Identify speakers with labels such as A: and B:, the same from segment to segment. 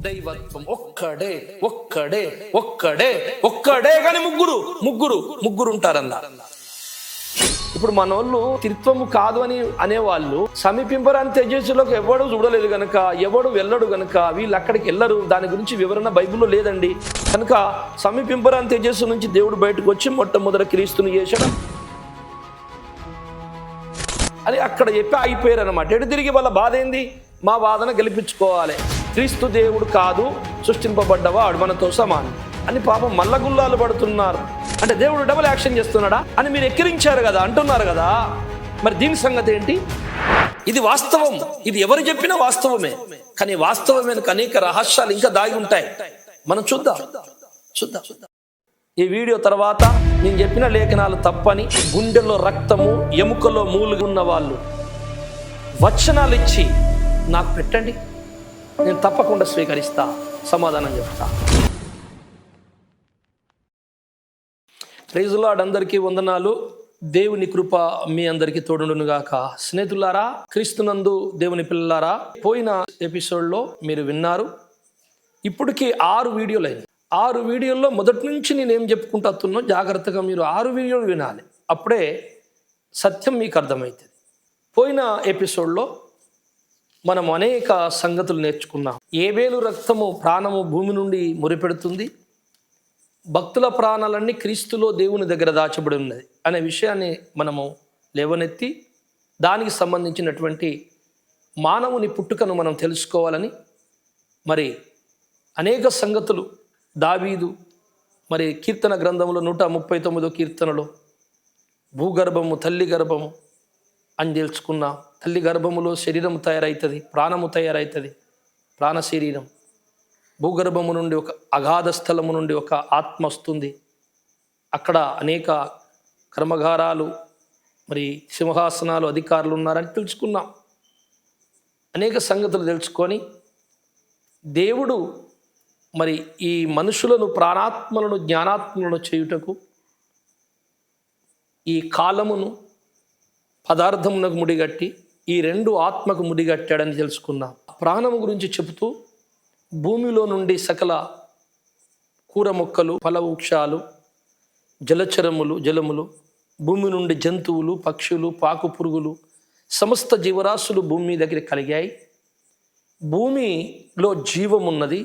A: దైవత్వం ఒక్కడే ఒక్కడే ఒక్కడే ఒక్కడే కానీ ముగ్గురు ఉంటారన్నారు. ఇప్పుడు మనోళ్ళు త్రిత్వము కాదు అని అనేవాళ్ళు సమీపింపరాని తేజస్సులోకి ఎవడు చూడలేదు గనక, ఎవడు వెళ్ళడు గనక వీళ్ళు అక్కడికి వెళ్ళరు. దాని గురించి వివరణ బైబిల్లో లేదండి. కనుక సమీపింపరాని తేజస్సు నుంచి దేవుడు బయటకు వచ్చి మొట్టమొదటి క్రీస్తుని చేశాడు అని అక్కడ చెప్పి ఆగిపోయారు అనమాట. ఎటు తిరిగి వాళ్ళ బాధ ఏంది? మా వాదన గెలిపించుకోవాలి. క్రీస్తు దేవుడు కాదు, సృష్టింపబడ్డవాడు మనతో సమానం అని పాపం మల్లగుల్లాలు పడుతున్నారు. అంటే దేవుడు డబుల్ యాక్షన్ చేస్తున్నాడా అని మీరు ఎక్కిరించారు కదా, అంటున్నారు కదా. మరి దీని సంగతి ఏంటి? ఇది వాస్తవం, ఇది ఎవరు చెప్పినా వాస్తవమే. కానీ వాస్తవమైన అనేక రహస్యాలు ఇంకా దాగి ఉంటాయి. మనం చూద్దాం. ఈ వీడియో తర్వాత నేను చెప్పిన లేఖనాలు తప్పని, గుండెల్లో రక్తము ఎముకలో మూలుగు ఉన్న వాళ్ళు వచనాలు ఇచ్చి నాకు పెట్టండి, నేను తప్పకుండా స్వీకరిస్తా, సమాధానం చెప్తా. Praise Lord. అందరికీ వందనాలు. దేవుని కృప మీ అందరికీ తోడునుగాక. స్నేహితులారా, క్రీస్తునందు దేవుని పిల్లలారా, పోయిన ఎపిసోడ్లో మీరు విన్నారు. ఇప్పటికీ 6 వీడియోలు అయినాయి. 6 వీడియోల్లో మొదటి నుంచి నేనేం చెప్పుకుంటున్నా జాగ్రత్తగా మీరు 6 వీడియోలు వినాలి. అప్పుడే సత్యం మీకు అర్థమవుతుంది. పోయిన ఎపిసోడ్లో మనం అనేక సంగతులు నేర్చుకున్నాం. ఏబేలు రక్తము ప్రాణము భూమి నుండి మురిపెడుతుంది, భక్తుల ప్రాణాలన్నీ క్రీస్తులో దేవుని దగ్గర దాచబడి ఉన్నది అనే విషయాన్ని మనము లేవనెత్తి దానికి సంబంధించినటువంటి మానవుని పుట్టుకను మనం తెలుసుకోవాలని మరి అనేక సంగతులు దావీదు మరి కీర్తన గ్రంథంలో 139వ కీర్తనలో భూగర్భము తల్లి గర్భము అని తెలుసుకున్నా. తల్లి గర్భములో శరీరం తయారవుతుంది, ప్రాణము తయారవుతుంది, ప్రాణ శరీరం. భూగర్భము నుండి ఒక అగాధ స్థలము నుండి ఒక ఆత్మ వస్తుంది. అక్కడ అనేక కర్మగారాలు మరి సింహాసనాలు అధికారులు ఉన్నారని తెలుసుకున్నాం. అనేక సంగతులు తెలుసుకొని దేవుడు మరి ఈ మనుషులను ప్రాణాత్మలను జ్ఞానాత్మలను చేయుటకు ఈ కాలమును పదార్థమునకు ముడిగట్టి ఈ 2 ఆత్మకు ముడిగట్టాడని తెలుసుకున్నాం. ప్రాణము గురించి చెబుతూ భూమిలో నుండి సకల కూర మొక్కలు, ఫలవృక్షాలు, జలములు, భూమి నుండి జంతువులు, పక్షులు, పాకు పురుగులు, సమస్త జీవరాశులు భూమి దగ్గర కలిగాయి. భూమిలో జీవం ఉన్నది.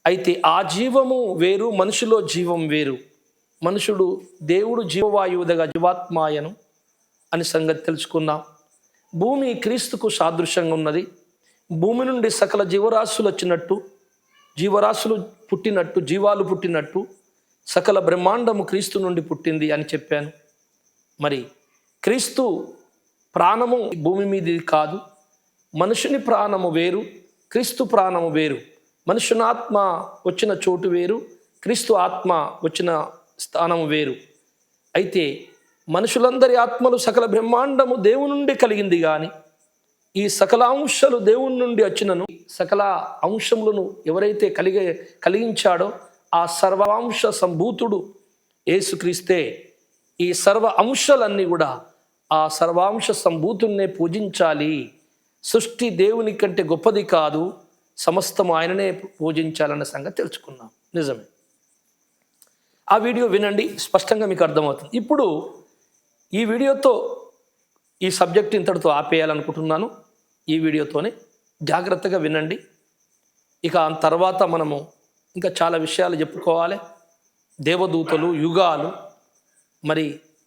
A: అయితే ఆ జీవము వేరు, మనుషులో జీవం వేరు. మనుషుడు దేవుడు జీవవాయువుదగా జీవాత్మాయను అని సంగతి తెలుసుకున్నాం. భూమి క్రీస్తుకు సాదృశ్యంగా ఉన్నది. భూమి నుండి సకల జీవరాశులు వచ్చినట్టు, జీవరాశులు పుట్టినట్టు, జీవాలు పుట్టినట్టు సకల బ్రహ్మాండము క్రీస్తు నుండి పుట్టింది అని చెప్పాను. మరి క్రీస్తు ప్రాణము భూమి మీది కాదు. మనుషుని ప్రాణము వేరు, క్రీస్తు ప్రాణము వేరు. మనుషుని ఆత్మ వచ్చిన చోటు వేరు, క్రీస్తు ఆత్మ వచ్చిన స్థానము వేరు. అయితే మనుషులందరి ఆత్మలు సకల బ్రహ్మాండము దేవుని నుండి కలిగింది. కానీ ఈ సకల అంశాలు దేవుని నుండి వచ్చినను, సకల అంశములను ఎవరైతే కలిగించాడో ఆ సర్వాంశ సంభూతుడు యేసుక్రీస్తే. ఈ సర్వ అంశాలన్నీ కూడా ఆ సర్వాంశ సంభూతున్నే పూజించాలి. సృష్టి దేవుని కంటే గొప్పది కాదు, సమస్తం ఆయననే పూజించాలన్న సంగతి తెలుసుకున్నాం. నిజమే. ఆ వీడియో వినండి, స్పష్టంగా మీకు అర్థమవుతుంది. ఇప్పుడు ఈ వీడియోతో ఈ సబ్జెక్ట్ ఇంతటితో ఆపేయాలనుకుంటున్నాను. ఈ వీడియోతోనే జాగ్రత్తగా వినండి. ఇక తర్వాత మనము ఇంకా చాలా విషయాలు చెప్పుకోవాలి. దేవదూతలు, యుగాలు, మరి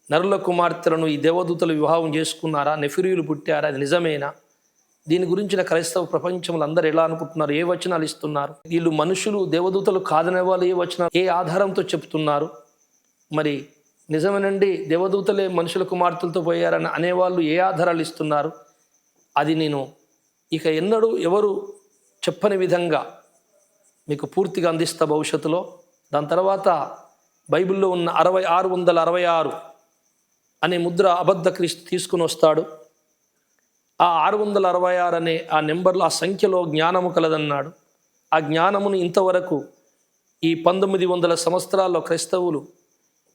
A: నరుల కుమార్తెలను ఈ దేవదూతలు వివాహం చేసుకున్నారా, నెఫిరీలు పుట్టారా, అది నిజమేనా? దీని గురించిన క్రైస్తవ ప్రపంచంలో అందరూ ఎలా అనుకుంటున్నారు, ఏ వచనాలు ఇస్తున్నారు? వీళ్ళు మనుషులు దేవదూతలు కాదనే వాళ్ళు ఏ వచనాలు, ఏ ఆధారంతో చెప్తున్నారు? మరి నిజమేనండి దేవదూతలే మనుషుల కుమార్తెలతో పోయారని అనేవాళ్ళు ఏ ఆధారాలు ఇస్తున్నారు? అది నేను ఇక ఎన్నడూ ఎవరు చెప్పని విధంగా మీకు పూర్తిగా అందిస్తా భవిష్యత్తులో. దాని తర్వాత బైబిల్లో ఉన్న 666 అనే ముద్ర అబద్ధ క్రీస్తు తీసుకుని వస్తాడు. ఆ 666 అనే ఆ నెంబర్లో, ఆ సంఖ్యలో జ్ఞానము కలదన్నాడు. ఆ జ్ఞానమును ఇంతవరకు ఈ 1900 సంవత్సరాల్లో క్రైస్తవులు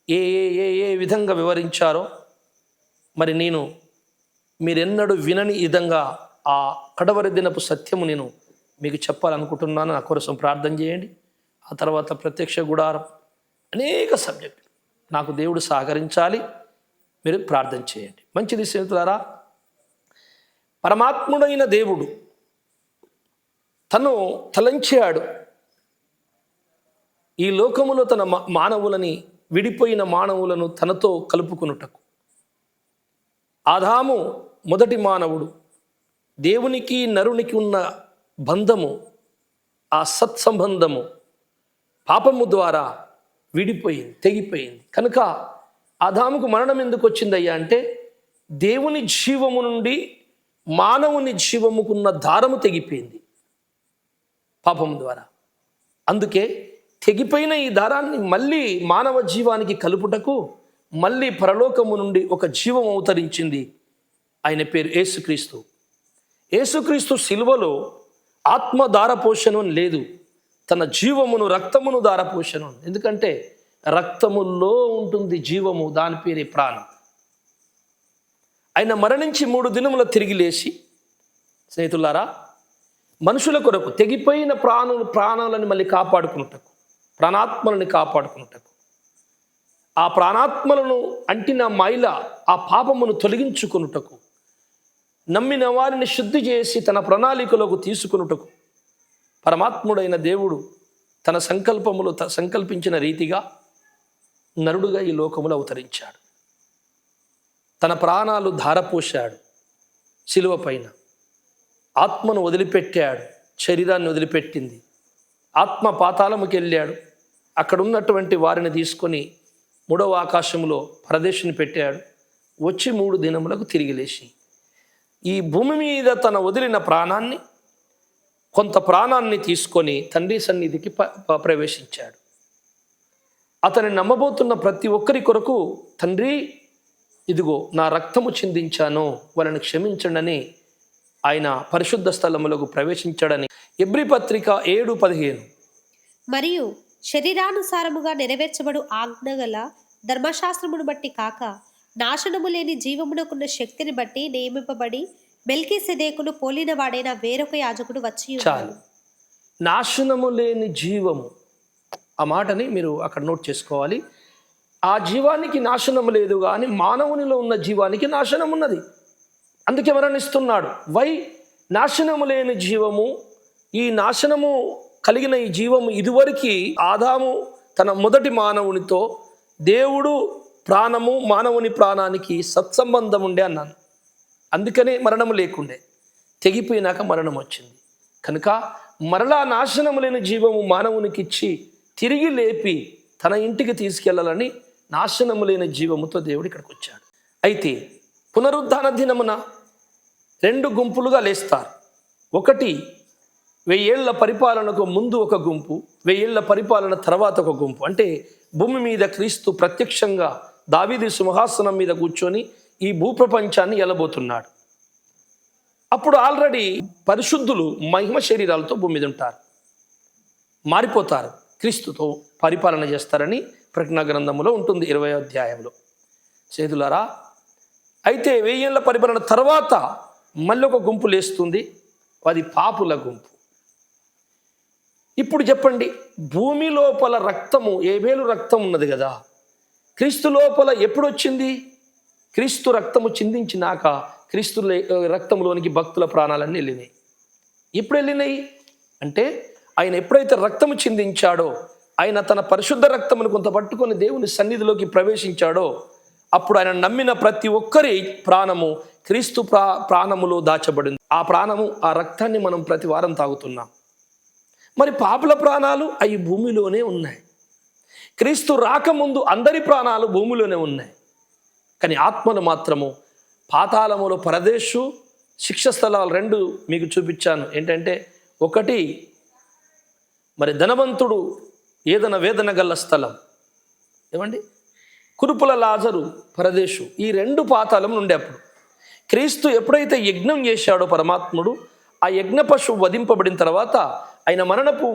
A: ఏ ఏ ఏ ఏ విధంగా వివరించారో మరి మీరెన్నడూ వినని విధంగా ఆ కడవరి దినపు సత్యము నేను మీకు చెప్పాలనుకుంటున్నాను. నా కోసం ప్రార్థన చేయండి. ఆ తర్వాత ప్రత్యక్ష గుడారం, అనేక సబ్జెక్టులు నాకు దేవుడు సహకరించాలి. మీరు ప్రార్థన చేయండి. మంచిది స్నేహితులారా, పరమాత్ముడైన దేవుడు తను తలంచాడు ఈ లోకములో తన మానవులని, విడిపోయిన మానవులను తనతో కలుపుకొనుటకు. ఆదాము మొదటి మానవుడు. దేవునికి నరునికి ఉన్న బంధము, ఆ సత్సంబంధము పాపము ద్వారా విడిపోయింది, తెగిపోయింది. కనుక ఆదాముకు మరణం ఎందుకు వచ్చిందయ్యా అంటే, దేవుని జీవము నుండి మానవుని జీవముకున్న దారము తెగిపోయింది పాపము ద్వారా. అందుకే తెగిపోయిన ఈ దారాన్ని మళ్ళీ మానవ జీవానికి కలుపుటకు మళ్ళీ పరలోకము నుండి ఒక జీవం అవతరించింది. ఆయన పేరు యేసుక్రీస్తు. యేసుక్రీస్తు శిలువలో ఆత్మ దారపోషణం లేదు, తన జీవమును, రక్తమును దారపోషణం. ఎందుకంటే రక్తములో ఉంటుంది జీవము, దాని పేరే ప్రాణం. ఆయన మరణించి 3 దినముల తిరిగి లేచి, స్నేహితులారా, మనుషుల కొరకు తెగిపోయిన ప్రాణాలను మళ్ళీ కాపాడుకున్నటకు, ప్రాణాత్మలను కాపాడుకున్నటకు, ఆ ప్రాణాత్మలను అంటిన మైల, ఆ పాపమును తొలగించుకున్నటకు, నమ్మిన వారిని శుద్ధి చేసి తన ప్రణాళికలోకి తీసుకున్నటకు పరమాత్ముడైన దేవుడు తన సంకల్పములు సంకల్పించిన రీతిగా నరుడుగా ఈ లోకములో అవతరించాడు. తన ప్రాణాలు ధారపోశాడు శిలువ పైన. ఆత్మను వదిలిపెట్టాడు, శరీరాన్ని వదిలిపెట్టింది. ఆత్మ పాతాళముకి వెళ్ళాడు. అక్కడ ఉన్నటువంటి వారిని తీసుకొని 3వ ఆకాశంలో పరదేశుని పెట్టాడు. వచ్చి 3 దినములకు తిరిగి లేచి ఈ భూమి మీద తన వదిలిన ప్రాణాన్ని, కొంత ప్రాణాన్ని తీసుకొని తండ్రి సన్నిధికి ప్రవేశించాడు. అతని నమ్మబోతున్న ప్రతి ఒక్కరి కొరకు, తండ్రి ఇదిగో నా రక్తము చిందించాను, వాళ్ళని క్షమించండి ఆయన పరిశుద్ధ స్థలములకు ప్రవేశించాడని ఎబ్రీ పత్రిక 7:15.
B: మరియు శరీరానుసారముగా నెరవేర్చబడు ఆజ్ఞగల ధర్మశాస్త్రమును బట్టి కాక, నాశనము లేని జీవమునకున్న శక్తిని బట్టి నియమింపబడి మెల్కీసెదెకును పోలిన వాడైన వేరొక యాజకుడు వచ్చి
A: చాలు. నాశనము లేని జీవము, ఆ మాటని మీరు అక్కడ నోట్ చేసుకోవాలి. ఆ జీవానికి నాశనం లేదు, కానీ మానవునిలో ఉన్న జీవానికి నాశనం ఉన్నది. అందుకే మరణిస్తున్నాడు. నాశనము లేని జీవము, ఈ నాశనము కలిగిన ఈ జీవము ఇదివరకు ఆదాము తన మొదటి మానవునితో, దేవుడు ప్రాణము మానవుని ప్రాణానికి సత్సంబంధం ఉండే అన్నాను. అందుకనే మరణము లేకుండే, తెగిపోయినాక మరణం వచ్చింది. కనుక మరలా నాశనము లేని జీవము మానవునికి ఇచ్చి తిరిగి లేపి తన ఇంటికి తీసుకెళ్లాలని నాశనము లేని జీవముతో దేవుడు ఇక్కడికి వచ్చాడు. అయితే పునరుద్ధాన దినమున 2 గుంపులుగా లేస్తారు. ఒకటి 1000 ఏళ్ల పరిపాలనకు ముందు ఒక గుంపు, 1000 ఏళ్ల పరిపాలన తర్వాత ఒక గుంపు. అంటే భూమి మీద క్రీస్తు ప్రత్యక్షంగా దావీదు సింహాసనం మీద కూర్చొని ఈ భూప్రపంచాన్ని ఎలబోతున్నాడు. అప్పుడు ఆల్రెడీ పరిశుద్ధులు మహిమ శరీరాలతో భూమి మీద ఉంటారు, మారిపోతారు, క్రీస్తుతో పరిపాలన చేస్తారని ప్రకటన గ్రంథములో ఉంటుంది 20వ అధ్యాయంలో. చేతులారా, అయితే 1000 ఏళ్ల పరిపాలన తర్వాత మళ్ళీ ఒక గుంపు లేస్తుంది, అది పాపుల గుంపు. ఇప్పుడు చెప్పండి, భూమి లోపల రక్తము, ఏబేలు రక్తం ఉన్నది కదా, క్రీస్తు లోపల ఎప్పుడు వచ్చింది? క్రీస్తు రక్తము చిందించినాక క్రీస్తు రక్తంలోనికి భక్తుల ప్రాణాలన్నీ వెళ్ళినాయి. ఎప్పుడు వెళ్ళినాయి అంటే, ఆయన ఎప్పుడైతే రక్తము చిందించాడో, ఆయన తన పరిశుద్ధ రక్తమును కొంత పట్టుకొని దేవుని సన్నిధిలోకి ప్రవేశించాడో, అప్పుడు ఆయన నమ్మిన ప్రతి ఒక్కరి ప్రాణము క్రీస్తు ప్రాణములో దాచబడింది. ఆ ప్రాణము, ఆ రక్తాన్ని మనం ప్రతి వారం తాగుతున్నాం. మరి పాపుల ప్రాణాలు అవి భూమిలోనే ఉన్నాయి. క్రీస్తు రాకముందు అందరి ప్రాణాలు భూమిలోనే ఉన్నాయి. కానీ ఆత్మను మాత్రము పాతాళములో పరదేశు, శిక్ష స్థలాలు 2 మీకు చూపించాను. ఏంటంటే, ఒకటి మరి ధనవంతుడు ఏదైనా వేదన గల స్థలం, ఏమండి, కురుపుల లాజరు పరదేశు, ఈ 2 పాతాళం ఉండే. అప్పుడు క్రీస్తు ఎప్పుడైతే యజ్ఞం చేశాడో పరమాత్ముడు, ఆ యజ్ఞ పశువు వధింపబడిన తర్వాత, ఆయన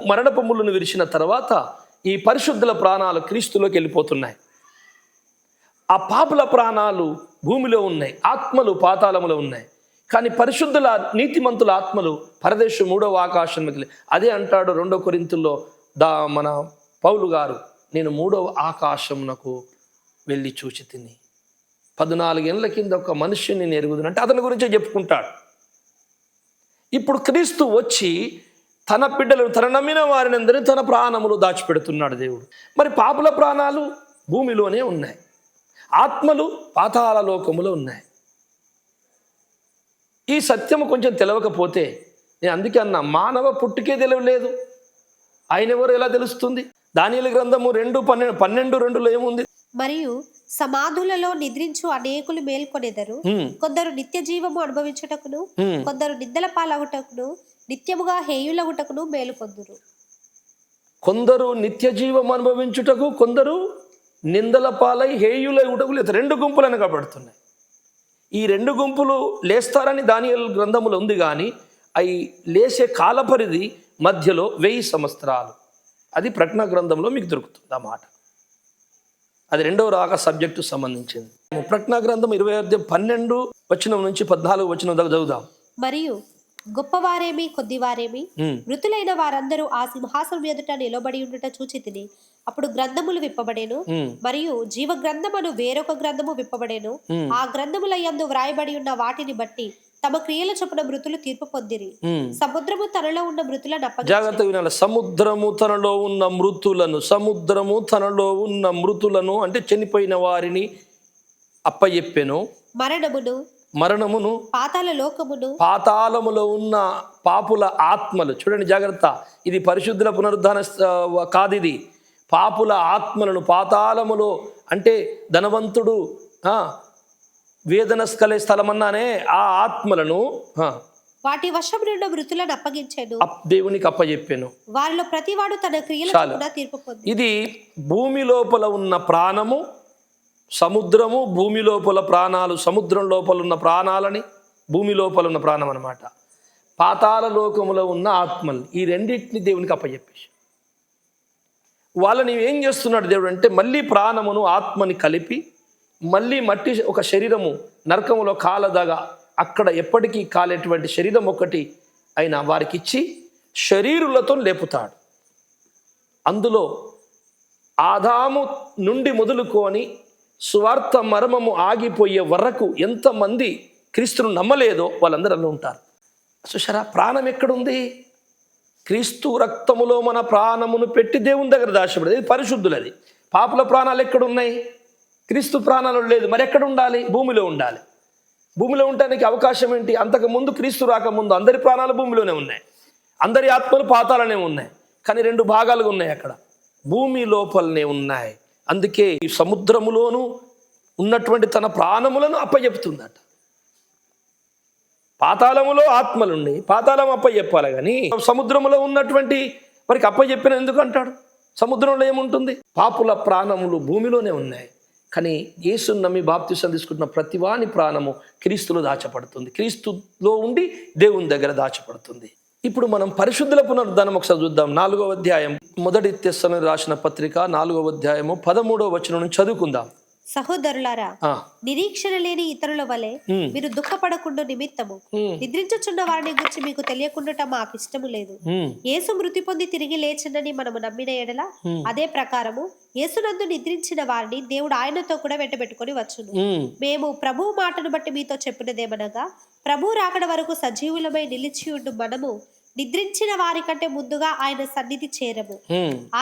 A: మరణపు ముళ్ళును విరిచిన తర్వాత ఈ పరిశుద్ధుల ప్రాణాలు క్రీస్తులోకి వెళ్ళిపోతున్నాయి. ఆ పాపుల ప్రాణాలు భూమిలో ఉన్నాయి, ఆత్మలు పాతాళములో ఉన్నాయి. కానీ పరిశుద్ధుల నీతిమంతుల ఆత్మలు పరదేశం 3వ ఆకాశం మిగిలి. అదే అంటాడు 2 కొరింథీయుల్లో మన పౌలు గారు, నేను 3వ ఆకాశమునకు వెళ్ళి చూచి తిని 14 ఏళ్ళ కింద ఒక మనుష్యుని నేను ఎరుగుదును అంటే అతని గురించే చెప్పుకుంటాడు. ఇప్పుడు క్రీస్తు వచ్చి తన బిడ్డలను, తన నమ్మిన వారిని అందరినీ తన ప్రాణములు దాచిపెడుతున్నాడు దేవుడు. మరి పాపుల ప్రాణాలు భూమిలోనే ఉన్నాయి, ఆత్మలు పాతాళ లోకములో ఉన్నాయి. ఈ సత్యము కొంచెం తెలవకపోతే, నేను అందుకే అన్నా, మానవ పుట్టుకే తెలియలేదు, ఆయన ఎవరు ఎలా తెలుస్తుంది? దానియేలు గ్రంథము 2:12 ఏముంది?
B: మరియు సమాధులలో నిద్రించు అనేకులు మేల్కొనెదరు, కొందరు నిత్య జీవము అనుభవించుటకును, కొందరు నిందల పాలగుటకును, నిత్యముగా హేయులగుటకును మేలుకొందురు.
A: కొందరు నిత్య జీవం అనుభవించుటకు, కొందరు నిందల పాలై హేయులగుటకు, లేదా 2 గుంపులు అనగబడుతున్నాయి. ఈ 2 గుంపులు లేస్తారని దానియేలు గ్రంథములో ఉంది, కానీ అవి లేసే కాలపరిధి మధ్యలో 1000 సంవత్సరాలు. అది ప్రకటన గ్రంథంలో మీకు దొరుకుతుంది ఆ మాట. అది 2వ రాక సబ్జెక్టు సంబంధించింది. ప్రకటన గ్రంథం 20:12 నుంచి 14 దాకా చదువుదాం.
B: మరియు గొప్పవారేమి కొద్దివారేమి మృతులైన వారందరూ ఆ సింహాసనం ఎదుట నిలబడి ఉండుట చూచి తిని, అప్పుడు గ్రంథములు విప్పబడేను, మరియు జీవ గ్రంథమును వేరొక గ్రంథము విప్పబడేను. ఆ గ్రంథముల యందు వ్రాయబడి ఉన్న వాటిని బట్టి తమ క్రియల చొప్పున మృతులు తీర్పు పొందిరి. సముద్రము తనలో ఉన్న మృతులను
A: జాగ్రత్తగా వినాలి. సముద్రము తనలో ఉన్న మృతులను అంటే చనిపోయిన వారిని అప్పచెప్పెను. మరణమును పాతాళములో ఉన్న పాపుల ఆత్మలు. చూడండి జాగ్రత్త, ఇది పరిశుద్ధుల పునరుద్ధాన కాదు, ఇది పాపుల ఆత్మలను పాతాళములో అంటే ధనవంతుడు వేదన కలే స్థలం అన్నానే, ఆ ఆత్మలను
B: వాటి వశమునున్న మృతులను అప్పగించాను,
A: దేవునికి అప్పచెప్పాను.
B: వారిలో ప్రతివాడు తన క్రియల చొప్పున తీర్పు పొంది.
A: ఇది భూమి లోపల ఉన్న ప్రాణము, సముద్రము, భూమి లోపల ప్రాణాలు, సముద్రం లోపల ఉన్న ప్రాణాలని, భూమి లోపల ఉన్న ప్రాణం అన్నమాట. పాతాళ లోకములో ఉన్న ఆత్మలు, ఈ రెండింటిని దేవునికి అప్పచెప్పేసి వాళ్ళని ఏం చేస్తున్నాడు దేవుడు అంటే, మళ్ళీ ప్రాణమును ఆత్మని కలిపి మళ్ళీ మట్టి ఒక శరీరము నరకములో కాలదగా అక్కడ ఎప్పటికీ కాలేటువంటి శరీరం ఒకటి అయినా వారికి ఇచ్చి శరీరులతో లేపుతాడు. అందులో ఆదాము నుండి మొదలుకొని సువార్త మర్మము ఆగిపోయే వరకు ఎంతమంది క్రీస్తును నమ్మలేదో వాళ్ళందరూ అలా ఉంటారు. చూసారా, ప్రాణం ఎక్కడుంది? క్రీస్తు రక్తములో మన ప్రాణమును పెట్టి దేవుని దగ్గర దాచబడేది, పరిశుద్ధులది. పాపుల ప్రాణాలు ఎక్కడున్నాయి? క్రీస్తు ప్రాణాలు లేదు. మరి ఎక్కడ ఉండాలి? భూమిలో ఉండాలి. భూమిలో ఉండడానికి అవకాశం ఏంటి? అంతకుముందు క్రీస్తు రాకముందు అందరి ప్రాణాలు భూమిలోనే ఉన్నాయి, అందరి ఆత్మలు పాతాలనే ఉన్నాయి. కానీ 2 భాగాలుగా ఉన్నాయి, అక్కడ భూమి లోపలనే ఉన్నాయి. అందుకే ఈ సముద్రములోను ఉన్నటువంటి తన ప్రాణములను అప్పచెప్తుందట. పాతాళములో ఆత్మలుండి పాతాళం అప్పచెప్పాలి, కానీ సముద్రములో ఉన్నటువంటి వారికి అప్పచెప్పిన ఎందుకు అంటాడు? సముద్రంలో ఏముంటుంది? పాపుల ప్రాణములు భూమిలోనే ఉన్నాయి. కానీ యేసును నమ్మి బాప్తిసం తీసుకుంటున్న ప్రతివాని ప్రాణము క్రీస్తులో దాచపడుతుంది, క్రీస్తులో ఉండి దేవుని దగ్గర దాచపడుతుంది. ఇప్పుడు మనం పరిశుద్ధుల పునరుద్ధానం ఒకసారి చూద్దాం. 4వ అధ్యాయం, మొదటి తెస్సలోనికి రాసిన పత్రిక 4వ అధ్యాయము 13వ వచనం నుంచి చదువుకుందాం.
B: సహోదరులారా, నిరీక్షణ లేని ఇతరుల వలె మీరు దుఃఖపడకుండా నిమిత్తము నిద్రించుచున్న వారిని గురించి మీకు తెలియకుండా మాకు ఇష్టము లేదు. యేసు మృతి పొంది తిరిగి లేచిందని మనము నమ్మిన ఎడల అదే ప్రకారము యేసునందు నిద్రించిన వారిని దేవుడు ఆయనతో కూడా వెంటబెట్టుకొని వచ్చును. మేము ప్రభువు మాటను బట్టి మీతో చెప్పినదేమనగా, ప్రభు రాకడ వరకు సజీవులమై నిలిచి ఉండు మనము నిద్రించిన వారి కంటే ముందుగా ఆయన సన్నిధి చేరము.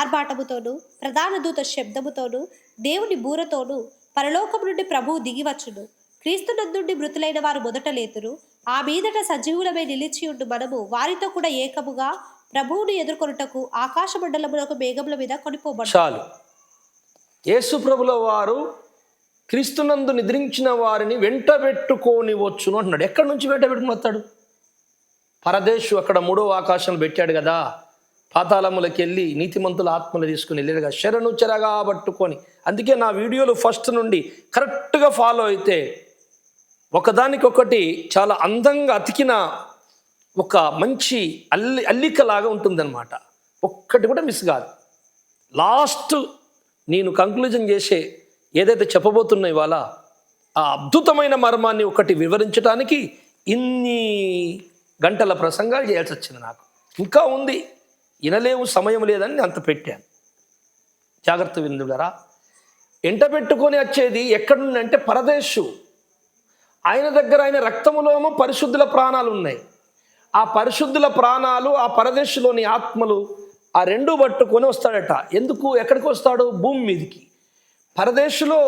B: ఆర్భాటముతోను ప్రధాన దూత శబ్దముతోను దేవుని బూరతోను పరలోకము నుండి ప్రభువు దిగివచ్చును. క్రీస్తునందుండి మృతులైన వారు మొదట లేతురు. ఆ మీదట సజీవులమై నిలిచి ఉండు మనము వారితో కూడా ఏకముగా ప్రభువును ఎదుర్కొనుటకు ఆకాశ మండలములకు మేఘముల మీద కొనిపోబడ్డాము.
A: చాలు. యేసు ప్రభుల వారు క్రీస్తునందు నిద్రించిన వారిని వెంటబెట్టుకొని వచ్చును అంటున్నాడు. ఎక్కడి నుంచి వెంటబెట్టుకుని వస్తాడు? పరదేశు అక్కడ 3వ ఆకాశంలో పెట్టాడు కదా, పాతాళములకి వెళ్ళి నీతిమంతుల ఆత్మలు తీసుకుని వెళ్ళారుగా, శరణు చెరగా పట్టుకొని. అందుకే నా వీడియోలు ఫస్ట్ నుండి కరెక్ట్గా ఫాలో అయితే ఒకదానికొకటి చాలా అందంగా అతికిన ఒక మంచి అల్లికలాగా ఉంటుందన్నమాట. ఒక్కటి కూడా మిస్ కాదు. లాస్ట్ నేను కంక్లూజన్ చేసే ఏదైతే చెప్పబోతున్నా ఇవాళ, ఆ అద్భుతమైన మర్మాన్ని ఒకటి వివరించడానికి ఇన్ని గంటల ప్రసంగాలు చేయాల్సి వచ్చింది నాకు. ఇంకా ఉంది, వినలేము, సమయం లేదని అంత పెట్టాను. జాగ్రత్త విందుగారా. ఎంట పెట్టుకొని వచ్చేది ఎక్కడుందంటే పరదేశు. ఆయన దగ్గర ఆయన రక్తములోమో పరిశుద్ధుల ప్రాణాలు ఉన్నాయి. ఆ పరిశుద్ధుల ప్రాణాలు, ఆ పరదేశులోని ఆత్మలు, ఆ రెండు పట్టుకొని వస్తాడట. ఎందుకు? ఎక్కడికి వస్తాడు? భూమి మీదికి. పరదేశులో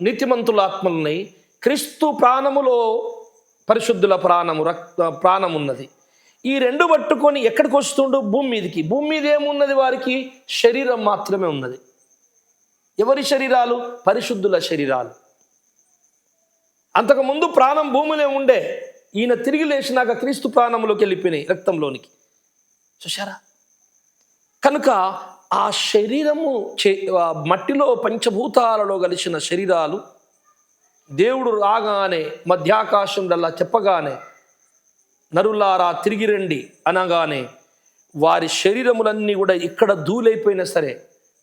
A: నీతిమంతుల ఆత్మలు ఉన్నాయి, క్రీస్తు ప్రాణములో పరిశుద్ధుల ప్రాణం ఉన్నది. ఈ రెండు పట్టుకొని ఎక్కడికి వస్తుండు? భూమి మీదికి. భూమి మీద ఏమున్నది? వారికి శరీరం మాత్రమే ఉన్నది. ఎవరి శరీరాలు? పరిశుద్ధుల శరీరాలు. అంతకుముందు ప్రాణం భూమిలో ఉండే, ఈయన తిరిగి లేచినాక క్రీస్తు ప్రాణంలోకి వెళ్ళిపోయినాయి, రక్తంలోనికి. చూశారా? కనుక ఆ శరీరము మట్టిలో పంచభూతాలలో కలిసిన శరీరాలు దేవుడు రాగానే మధ్యాకాశంలో చెప్పగానే నరులారా తిరిగి రండి అనగానే వారి శరీరములన్నీ కూడా ఇక్కడ ధూళైపోయినా సరే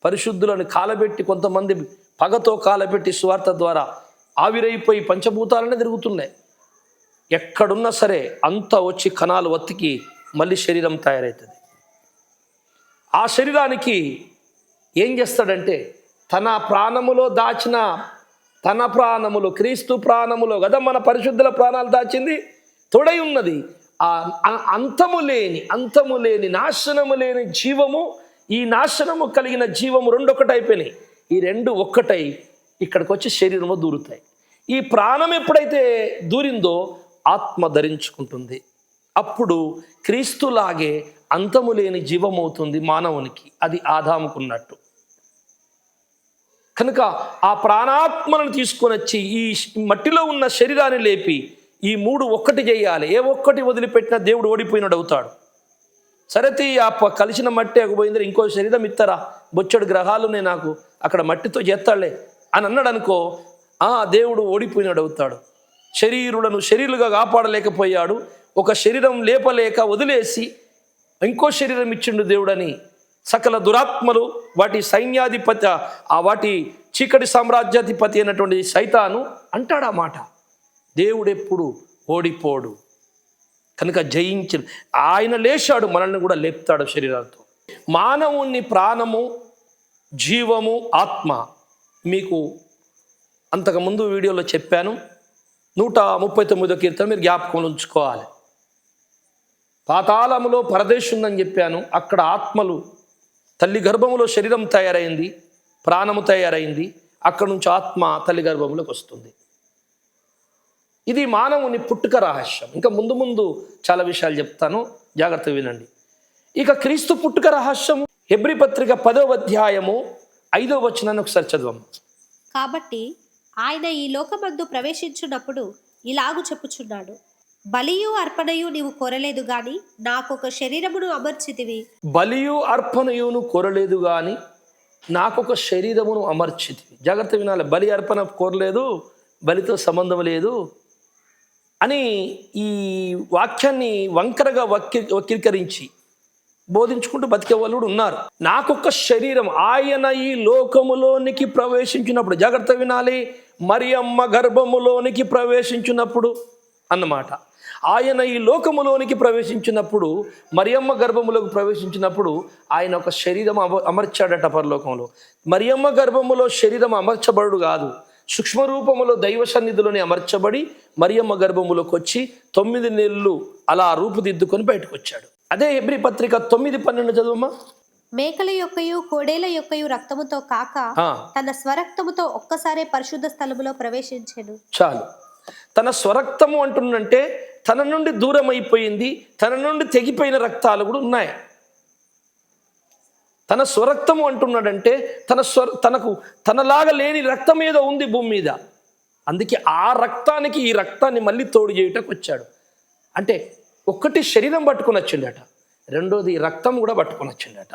A: పరిశుద్ధులను కాలబెట్టి, కొంతమంది పగతో కాలబెట్టి సువార్త ద్వారా ఆవిరైపోయి పంచభూతాలనే తిరుగుతున్నాయి. ఎక్కడున్నా సరే అంతా వచ్చి కణాలు వత్తికి మళ్ళీ శరీరం తయారవుతుంది. ఆ శరీరానికి ఏం చేస్తాడంటే తన ప్రాణములో దాచిన, తన ప్రాణములో, క్రీస్తు ప్రాణములో కదా మన పరిశుద్ధుల ప్రాణాలు దాచింది, తోడై ఉన్నది. ఆ అంతము లేని నాశనము లేని జీవము, ఈ నాశనము కలిగిన జీవము రెండు ఒకటైపోయినాయి. ఈ రెండు ఒక్కటై ఇక్కడికి వచ్చి శరీరము దూరుతాయి. ఈ ప్రాణం ఎప్పుడైతే దూరిందో ఆత్మ ధరించుకుంటుంది. అప్పుడు క్రీస్తులాగే అంతము లేని జీవమవుతుంది మానవునికి. అది ఆదాముకున్నట్టు. కనుక ఆ ప్రాణాత్మలను తీసుకొని వచ్చి ఈ మట్టిలో ఉన్న శరీరాన్ని లేపి ఈ మూడు ఒక్కటి చేయాలి. ఏ ఒక్కటి వదిలిపెట్టినా దేవుడు ఓడిపోయినాడు అవుతాడు. సరే ఆ కలిసిన మట్టి పోయింది, ఇంకో శరీరం ఇస్తారా, బొచ్చడు గ్రహాలునే నాకు, అక్కడ మట్టితో చేస్తాడులే అని అన్నాడు అనుకో, దేవుడు ఓడిపోయినాడు అవుతాడు. శరీరులను శరీరులుగా కాపాడలేకపోయాడు. ఒక శరీరం లేపలేక వదిలేసి ఇంకో శరీరం ఇచ్చిండు దేవుడని సకల దురాత్మలు, వాటి సైన్యాధిపతి, వాటి చీకటి సామ్రాజ్యాధిపతి అయినటువంటి సైతాను అంటాడు ఆ మాట. దేవుడెప్పుడు ఓడిపోడు. కనుక జయించి ఆయన లేచాడు, మనల్ని కూడా లేపుతాడు శరీరాలతో. మానవుని ప్రాణము, జీవము, ఆత్మ మీకు అంతకుముందు వీడియోలో చెప్పాను. 139వ కీర్తన మీరు జ్ఞాపకంలో ఉంచుకోవాలి. పాతాళములో పరదేశం ఉందని చెప్పాను. అక్కడ ఆత్మలు, తల్లి గర్భములో శరీరం తయారైంది, ప్రాణము తయారైంది. అక్కడ నుంచి ఆత్మ తల్లి గర్భములోకి వస్తుంది. ఇది మానవుని పుట్టుక రహస్యం. ఇంకా ముందు ముందు చాలా విషయాలు చెప్తాను, జాగ్రత్తగా వినండి. ఇక క్రీస్తు పుట్టుక రహస్యం హెబ్రీ పత్రిక 10వ అధ్యాయము 5వ వచనాన్ని ఒకసారి చదవము.
B: కాబట్టి ఆయన ఈ లోకమందు ప్రవేశించున్నప్పుడు ఇలాగు చెప్పుచున్నాడు, బలియు అర్పణయు నీవు కోరలేదు గాని నాకొక శరీరమును అమర్చితివి.
A: బలియు అర్పణయును కోరలేదు గాని నాకొక శరీరమును అమర్చితివి. జాగ్రత్త వినాలి. బలి అర్పణ కోరలేదు, బలితో సంబంధం లేదు అని ఈ వాక్యాన్ని వంకరగా వక్రీకరించి బోధించుకుంటూ బతికే వాళ్ళు కూడా ఉన్నారు. నాకొక శరీరం, ఆయన ఈ లోకములోనికి ప్రవేశించినప్పుడు, జాగ్రత్త వినాలి, మరియమ్మ గర్భములోనికి ప్రవేశించినప్పుడు అన్నమాట. ఆయన ఈ లోకములోనికి ప్రవేశించినప్పుడు, మరియమ్మ గర్భములోకి ప్రవేశించినప్పుడు ఆయన ఒక శరీరం అమర్చాడట పరలోకంలో. మరియమ్మ గర్భములో శరీరం అమర్చబడు కాదు, సూక్ష్మ రూపములో దైవ సన్నిధిలోనే అమర్చబడి మరియమ్మ గర్భములోకి వచ్చి 9 నెలలు అలా రూపుదిద్దుకొని బయటకు వచ్చాడు. అదే హెబ్రీ పత్రిక 9:12 చదువమ్మా.
B: మేకల యొక్కయు కోడేల యొక్కయు రక్తముతో కాక తన స్వరక్తముతో ఒక్కసారే పరిశుద్ధ స్థలములో ప్రవేశించెను.
A: చాలు. తన స్వరక్తము అంటుందంటే తన నుండి దూరం అయిపోయింది, తన నుండి తెగిపోయిన రక్తాలు కూడా ఉన్నాయి. తన స్వరక్తము అంటున్నాడంటే తనకు తనలాగా లేని రక్తం ఏదో ఉంది భూమి మీద. అందుకే ఆ రక్తానికి ఈ రక్తాన్ని మళ్ళీ తోడు చేయుటకు వచ్చాడు. అంటే ఒకటి శరీరం పట్టుకొని వచ్చిండట, రెండోది రక్తం కూడా పట్టుకొని వచ్చిండట.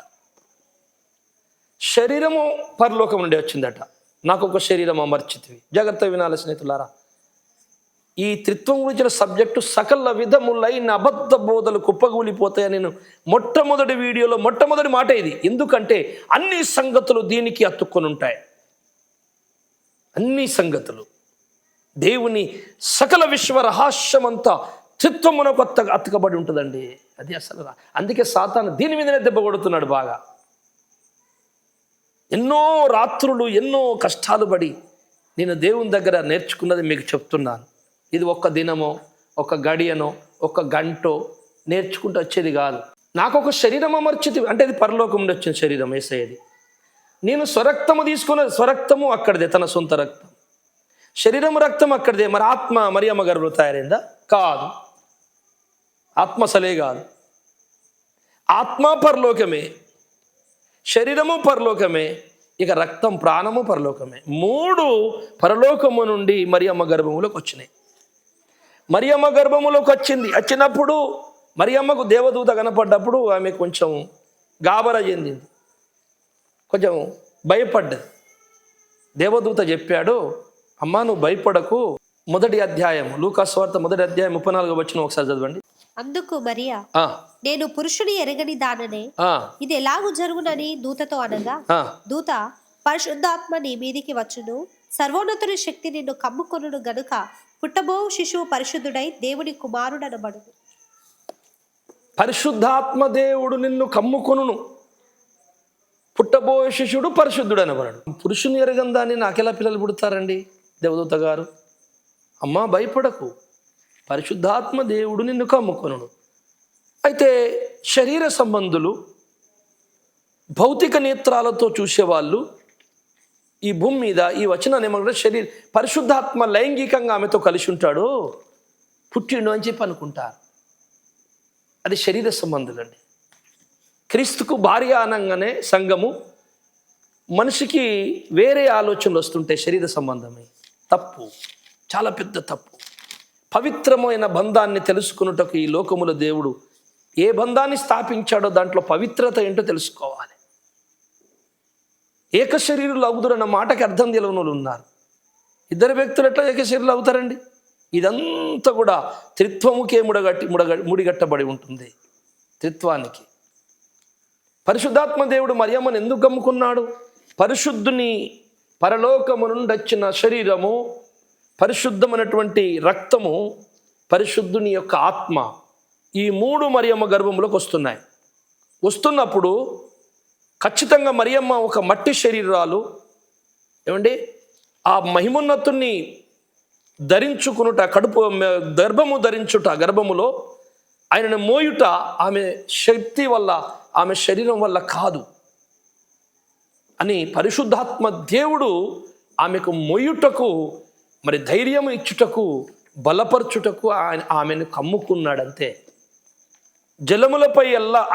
A: శరీరము పరలోకం నుండి వచ్చిందట. నాకు ఒక శరీరం అమర్చితివి. జాగ్రత్త వినాలి స్నేహితులారా. ఈ త్రిత్వం గురించిన సబ్జెక్టు సకల విధములైన అబద్ధ బోధలు కుప్పగూలిపోతాయని నేను మొట్టమొదటి వీడియోలో మొట్టమొదటి మాట ఇది. ఎందుకంటే అన్ని సంగతులు దీనికి అతుక్కొని ఉంటాయి. అన్ని సంగతులు దేవుని సకల విశ్వ రహస్యమంతా చిత్తమునకు అతకబడి ఉంటుందండి. అది అసలు అందుకే సాతాను దీని మీదనే దెబ్బ కొడుతున్నాడు బాగా. ఎన్నో రాత్రులు ఎన్నో కష్టాలు పడి నేను దేవుని దగ్గర నేర్చుకున్నది మీకు చెప్తున్నాను. ఇది ఒక్క దినమో ఒక గడియనో ఒక గంటో నేర్చుకుంటూ వచ్చేది కాదు. నాకు ఒక శరీరం అమర్చితి అంటే అది పరలోకం నుండి వచ్చిన శరీరం యేసయ్యది. నేను స్వరక్తము తీసుకున్న స్వరక్తము అక్కడిదే, తన సొంత రక్తం. శరీరం రక్తం అక్కడిదే. మరి ఆత్మ మరియమ్మ గర్భంలో తయారైందా? కాదు. ఆత్మ అసలే కాదు. ఆత్మ పరలోకమే, శరీరము పరలోకమే, ఇక రక్తం ప్రాణము పరలోకమే. మూడు పరలోకము నుండి మరియమ్మ గర్భములోకి వచ్చినాయి. మరియమ్మ గర్భములోకి వచ్చినప్పుడు మరియమ్మకు దేవదూత కనపడ్డప్పుడు ఆమె కొంచెం గాబరా చెందింది, కొంచెం భయపడ్డది. దేవదూత చెప్పాడు, అమ్మా నువ్వు భయపడకు. మొదటి అధ్యాయం లూకాసు వార్త 1వ అధ్యాయం 34వ వచనం ఒకసారి చదవండి.
B: అందుకు మరియా, నేను పురుషుని ఎరగని దాననే, ఇది ఎలాగూ జరుగునని దూతతో అనగా, దూత పరిశుద్ధాత్మ నీ మీదికి వచ్చును, సర్వోన్నతుని శక్తి నిన్ను కమ్ముకొనును గనుక పుట్టబో శిశువు పరిశుద్ధుడై దేవుని కుమారుడనబడును.
A: పరిశుద్ధాత్మ దేవుడు నిన్ను కమ్ముకొనును, పుట్టబోయే శిశుడు పరిశుద్ధుడు అనబడడు. పురుషుని ఎరగందాన్ని నాకెలా పిల్లలు పుడతారండి? దేవదూత గారు, అమ్మా భయపడకు, పరిశుద్ధాత్మ దేవుడు నిన్ను కమ్ముకొనును. అయితే శరీర సంబంధులు, భౌతిక నేత్రాలతో చూసేవాళ్ళు ఈ భూమి మీద ఈ వచనాన్ని ఏమంటారు? పరిశుద్ధాత్మ లైంగికంగా ఆమెతో కలిసి ఉంటాడు, పుట్టిండు అని చెప్పి అనుకుంటారు. అది శరీర సంబంధులండి. క్రీస్తుకు భార్య అనగానే సంఘము, మనిషికి వేరే ఆలోచనలు వస్తుంటాయి. శరీర సంబంధమే తప్పు, చాలా పెద్ద తప్పు. పవిత్రమైన బంధాన్ని తెలుసుకున్నటకు ఈ లోకముల దేవుడు ఏ బంధాన్ని స్థాపించాడో దాంట్లో పవిత్రత ఏంటో తెలుసుకోవాలి. ఏక శరీరులు అవుదురన్న మాటకి అర్థం తెలియని వాళ్ళు ఉన్నారు. ఇద్దరు వ్యక్తులు ఎట్లా ఏక శరీరులు అవుతారండి? ఇదంతా కూడా త్రిత్వముకే ముడిగట్టబడి ఉంటుంది. త్రిత్వానికి పరిశుద్ధాత్మ దేవుడు మరియమ్మను ఎందుకు కమ్ముకున్నాడు? పరిశుద్ధుని పరలోకము నుండి వచ్చిన శరీరము, పరిశుద్ధమైనటువంటి రక్తము, పరిశుద్ధుని యొక్క ఆత్మ, ఈ మూడు మరియమ్మ గర్భంలోకి వస్తున్నాయి. వస్తున్నప్పుడు ఖచ్చితంగా మరియమ్మ ఒక మట్టి శరీరాలు ఏమండి, ఆ మహిమోన్నతుని ధరించుకునుట, గర్భము ధరించుట, గర్భములో ఆయనను మోయుట ఆమె శక్తి వల్ల, ఆమె శరీరం వల్ల కాదు అని పరిశుద్ధాత్మ దేవుడు ఆమెకు మోయుటకు, మరి ధైర్యం ఇచ్చుటకు, బలపరచుటకు ఆమెను కమ్ముకున్నాడంతే. జలములపై